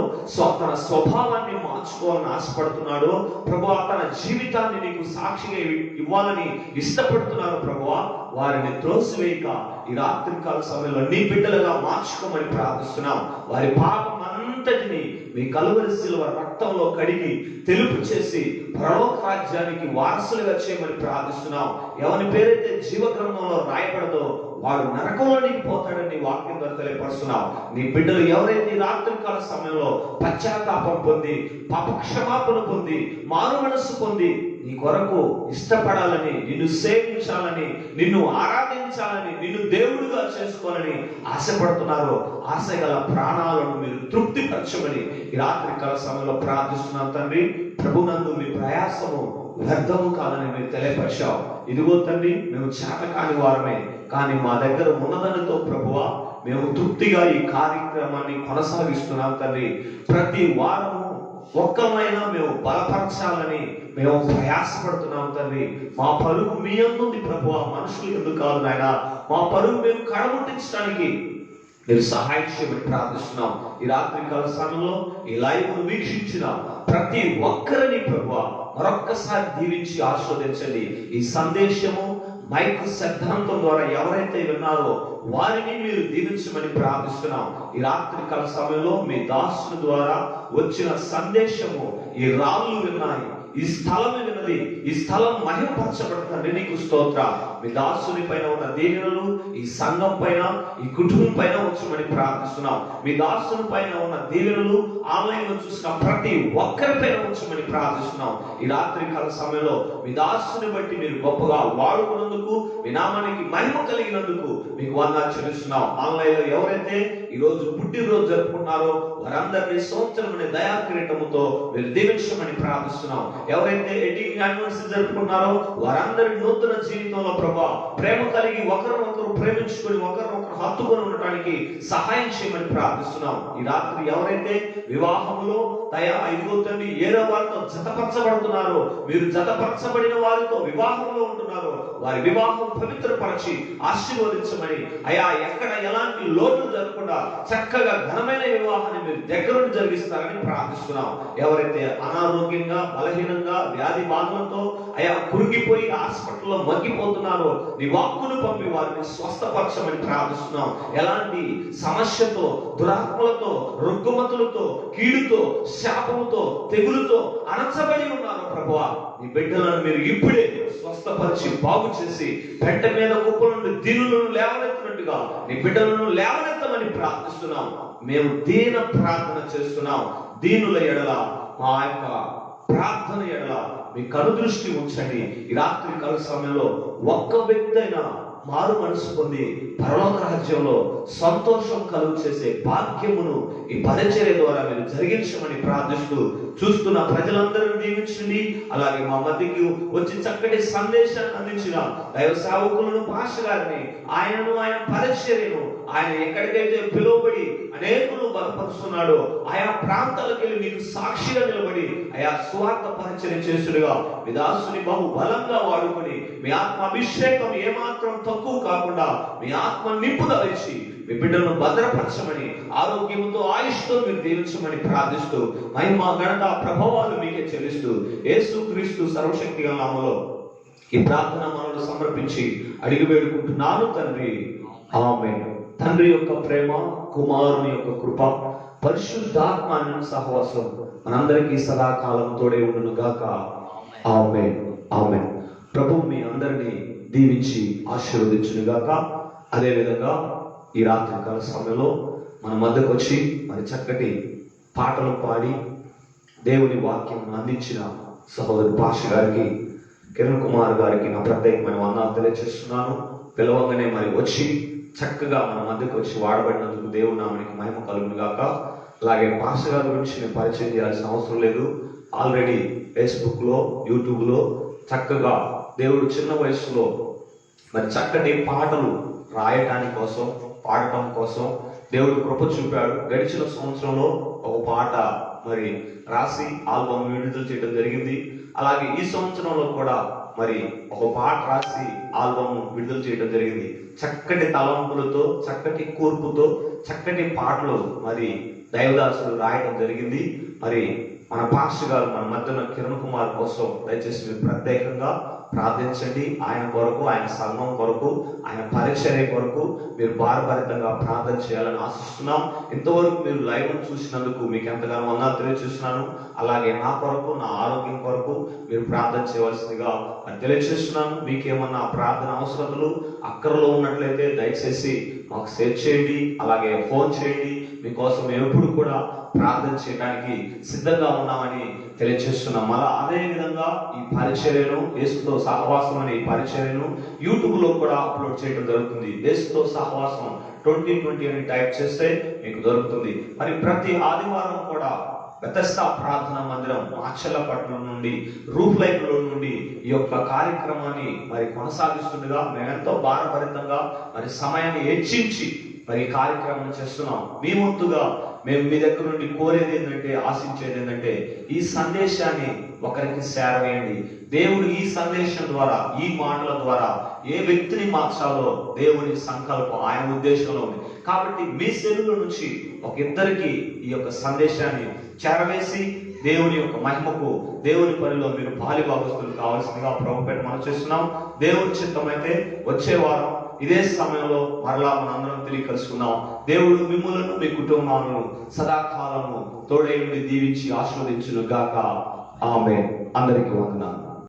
తన స్వభావాన్ని మార్చుకోవాలని ఆశపడుతున్నాడో, ప్రభువా తన జీవితాన్ని నీకు సాక్షిగా ఇవ్వాలని ఇష్టపడుతున్నారు ప్రభువా, వారిని త్రోసివేయక ఈ రాత్రికాల సమయంలో నీ బిడ్డలుగా మార్చుకోమని ప్రార్థిస్తున్నాం. వారి పాపం అంతటిని మీ కలువరి శిలువ రక్తంలో కడిగి తెలుపు చేసి పరలోక రాజ్యానికి వారసులుగా చేయమని ప్రార్థిస్తున్నాం. ఎవరి పేరైతే జీవ గ్రంథంలో రాయబడదో వాడు నరకంలోనికి పోతాడని వాక్యం ద్వారా తెలియపరుస్తున్నాం. నీ బిడ్డలు ఎవరైతే రాత్రికాల సమయంలో పశ్చాత్తాపం పొంది, పాప క్షమాపణ పొంది, మారు మనస్సు పొంది నీ కొరకు ఇష్టపడాలని, నిన్ను సేవించాలని, నిన్ను ఆరాధించాలని, నిన్ను దేవుడుగా చేసుకోవాలని ఆశపడుతున్నారో, ఆశగల ప్రాణాలను మీరు తృప్తిపరచమని ఈ రాత్రికాల సమయంలో ప్రార్థిస్తున్నాం తండ్రి. ప్రభునందు మీ ప్రయాసము వ్యర్థము కాదని మీరు తెలియపరిచావు. ఇదిగో తండ్రి, మేము చేతకాని వారమే, కానీ మా దగ్గర ఉన్నదానితో ప్రభువా మేము తృప్తిగా ఈ కార్యక్రమాన్ని కొనసాగిస్తున్నాం తండ్రి. ప్రతి వారము ఒక్కమైనా మేము బలపరచాలని మేము ప్రయాసపడుతున్నాం తండ్రి. మా పరుగు మీ యందు ప్రభువా, మనుషులు ఎందుకు కాదు నాయన. మా పరుగు మేము కడముట్టించడానికి మీరు సహాయం చేయమని ప్రార్థిస్తున్నాం. ఈ రాత్రికాల సమయంలో ఈ లైవ్ వీక్షించిన ప్రతి ఒక్కరిని ప్రభువా మరొక్కసారి దీవించి ఆస్వాదించండి. ఈ సందేశము మైక్ సిద్ధాంతం ద్వారా ఎవరైతే విన్నారో వారిని మీరు దీవించమని ప్రార్థిస్తున్నాం. ఈ రాత్రికాల సమయంలో మీ దాసుని ద్వారా వచ్చిన సందేశము ఈ రాళ్ళు విన్నాయి, ఈ స్థలం విన్నది, ఈ స్థలం మహిమపరచబడుతుంది. నీకు స్తోత్ర. మీ దాసుని పైన ఉన్న దీవెనలు ఈ సంఘం పైన, ఈ కుటుంబం పైన వచ్చమని ప్రార్థిస్తున్నాం. మీ దాసుని పైన ఉన్న దీవెనలు ఆన్లైన్ లో చూసిన ప్రతి ఒక్కరి పైన వచ్చమని ప్రార్థిస్తున్నాం. ఈ రాత్రికాల సమయంలో మీ దాసుని బట్టి మీరు గొప్పగా వాడుకున్నందుకు, మీ నామానికి మహిమ కలిగినందుకు మీకు వందనాలు చెల్లిస్తున్నాం. ఆన్లైన్ లో ఎవరైతే ఈ రోజు పుట్టినరోజు జరుపుకుంటున్నారో వారందరినీ సంవత్సరం అనే దయా కిరీటముతో మీరు దీవించమని ప్రార్థిస్తున్నాం. ఎవరైతే ఎడిటింగ్ యానివర్సరీ జరుపుకున్నారో వారందరి నూతన జీవితంలో ప్రభా ప్రేమ కలిగి ఒకరినొకరు ప్రేమించుకొని ఒకరినొకరు హత్తుకొని ఉండటానికి సహాయం చేయమని ప్రార్థిస్తున్నాం. ఈ రాత్రి ఎవరైతే వివాహంలో ఇదిగో తండ్రి ఏదో వారితో జతపరచబడుతున్నారో, మీరు జతపరచబడిన వారితో వివాహంలో ఉంటున్నారో వారి వివాహం పవిత్రపరచి ఆశీర్వదించమని, అయా ఎక్కడ ఎలాంటి లోటు జరగకుండా చక్కగా ఘనమైన వివాహాన్ని మీరు దగ్గరుండి జరిగిస్తారని ప్రార్థిస్తున్నాం. ఎవరైతే అనారోగ్యంగా, బలహీనంగా, వ్యాధి బాధలతో అయా కురిగిపోయి హాస్పిటల్లో మగ్గిపోతున్నారో నీ వాక్కును పంపి వారిని స్వస్థపరచమని ప్రార్థిస్తున్నాం. ఎలాంటి సమస్యతో, దురాత్మలతో, రుగ్గుమతులతో, కీడుతో, శాపముతో, తెగులుతో అణచబడి ఉన్నారు ప్రభువా, నీ బిడ్డలను మీరు ఇప్పుడే స్వస్థపరిచి బాగు చేసి పెంట మీద కుప్ప నుండి దీనులను లేవనెత్తినట్టుగా నీ బిడ్డలను లేవనెత్తమని ప్రార్థిస్తున్నాం. మేము దీన ప్రార్థన చేస్తున్నాం. దీనుల ఎడల మా యొక్క ప్రార్థన ఎడల మీ కనుదృష్టి ఉంచండి. ఈ రాత్రి కాల సమయంలో ఒక్క వ్యక్తి అయినా మారు మనసు పొంది పరలోక రాజ్యంలో సంతోషం కలుగు చేసే భాగ్యమును ఈ పరిచర్య ద్వారా మీరు జరిగించమని ప్రార్థిస్తూ చూస్తున్న ప్రజలందరినీ దీవించండి. అలాగే మా మధ్యకి వచ్చి చక్కటి సందేశాన్ని అందించిన దైవ సేవకులను, పాస్టర్ గారిని, ఆయనను, ఆయన పరిచర్యను, ఆయన ఎక్కడికైతే పిలువబడి అనేకులు బలపరుస్తున్నాడో ఆయా ప్రాంతాలకు వెళ్ళి మీకు సాక్షిగా నిలబడి ఆయా స్వార్థ పరిచర్య చేసుడుగా మీ దాసుని బహు బలంగా వాడుకొని మీ ఆత్మ అభిషేకం ఏమాత్రం తక్కువ కాకుండా మీ ఆత్మ నింపుదల ఇచ్చి మీ బిడ్డలను భద్రపరచమని, ఆరోగ్యంతో, ఆయుష్తో మీరు దీవించమని ప్రార్థిస్తూ మహిమ, ఘనత, ప్రభావాలు మీకే చెల్లిస్తూ యేసుక్రీస్తు సర్వశక్తి గల నామములో ఈ ప్రార్థన మనలో సమర్పించి అడిగి వేడుకుంటున్నాను తండ్రి, ఆమేన్. తండ్రి యొక్క ప్రేమ, కుమారుని యొక్క కృప, పరిశుద్ధాత్మ సహవాసం మనందరికీ సదాకాలం తోడే ఉండును గాక. ఆమేన్, ఆమేన్. ప్రభు మీ అందరినీ దీవించి ఆశీర్వదించును గాక. అదే విధంగా ఈ రాత్రికాల సమయంలో మన మధ్యకు వచ్చి మరి చక్కటి పాటలు పాడి దేవుని వాక్యం అందించిన సహోదరు పాస్టర్ గారికి, కిరణ్ కుమార్ గారికి నా ప్రత్యేకమైన వందనాలు తెలియజేస్తున్నాను. పిలవగానే మరి వచ్చి చక్కగా మన మధ్యకు వచ్చి వాడబడినందుకు దేవుని నామానికి మహిమ కలుగును గాక. అలాగే పాస్టర్ గారి గురించి నేను పరిచయం చేయాల్సిన అవసరం లేదు. ఆల్రెడీ ఫేస్బుక్లో, యూట్యూబ్లో చక్కగా దేవుడు చిన్న వయసులో మరి చక్కటి పాటలు రాయటానికి కోసం, పాడటం కోసం దేవుడు కృప చూపాడు. గడిచిన సంవత్సరంలో ఒక పాట మరి రాసి ఆల్బమ్ విడుదల చేయడం జరిగింది. అలాగే ఈ సంవత్సరంలో కూడా మరి ఒక పాట రాసి ఆల్బమ్ విడుదల చేయడం జరిగింది. చక్కటి తలంపులతో, చక్కటి కూర్పుతో, చక్కటి పాటలు మరి దైవదాసులు రాయడం జరిగింది. మరి మన పాస్టర్ గారు మన మధ్యన కిరణ్ కుమార్ కోసం దయచేసి మీరు ప్రత్యేకంగా ప్రార్థించండి. ఆయన కొరకు, ఆయన సంఘం కొరకు, ఆయన పరిచర్య కొరకు మీరు భారభరితంగా ప్రార్థన చేయాలని ఆశిస్తున్నాం. ఇంతవరకు మీరు లైవ్ చూసినందుకు మీకు ఎంతగానో వందనాలు తెలియజేస్తున్నాను. అలాగే నా కొరకు, నా ఆరోగ్యం కొరకు మీరు ప్రార్థన చేయవలసిందిగా తెలియజేస్తున్నాను. మీకేమన్నా ప్రార్థన అవసరతలు అక్కరలో ఉన్నట్లయితే దయచేసి మాకు షేర్ చేయండి, అలాగే ఫోన్ చేయండి. మీకోసం మేము ఎప్పుడు కూడా ప్రార్థన చేయడానికి సిద్ధంగా ఉన్నామని తెలియజేస్తున్నాం. అలా అదే విధంగా ఈ పరిచర్యను, యేసుతో సహవాసం అనే ఈ పరిచర్యను యూట్యూబ్ లో కూడా అప్లోడ్ చేయడం జరుగుతుంది. యేసుతో సహవాసం 2020 అని టైప్ చేస్తే మీకు దొరుకుతుంది. మరి ప్రతి ఆదివారం కూడా బెతెస్దా ప్రార్థనా మందిరం మాచర్లపట్నం నుండి, రూఫ్ లైఫ్ లో నుండి ఈ యొక్క కార్యక్రమాన్ని మరి కొనసాగిస్తుండగా మేమెంతో భారభరితంగా మరి సమయాన్ని హెచ్చించి మరి కార్యక్రమం చేస్తున్నాం. మీ వంతుగా మేము మీ దగ్గర నుండి కోరేది ఏంటంటే, ఆశించేది ఏంటంటే, ఈ సందేశాన్ని ఒకరికి చేరవేయండి. దేవుడు ఈ సందేశం ద్వారా, ఈ మాటల ద్వారా ఏ వ్యక్తిని మార్చాలో దేవుని సంకల్పం, ఆయన ఉద్దేశంలో ఉంది. కాబట్టి మీ సెల్లుల నుంచి ఒక ఇద్దరికి ఈ యొక్క సందేశాన్ని చేరవేసి దేవుని యొక్క మహిమకు, దేవుని పనిలో మీరు పాలిభాగస్తులు కావాల్సిందిగా ప్రభుపేట మనం చేస్తున్నాం. దేవుని చిత్తమైతే వచ్చే వారం ఇదే సమయంలో మరలా మనందరం తిరిగి కలుసుకుందాం. దేవుడు మిమ్ములను, మీ కుటుంబాలను సదాకాలము తోడై ఉండి దీవించి ఆశీర్వదించును గాక. ఆమేన్. అందరికీ వందనాలు.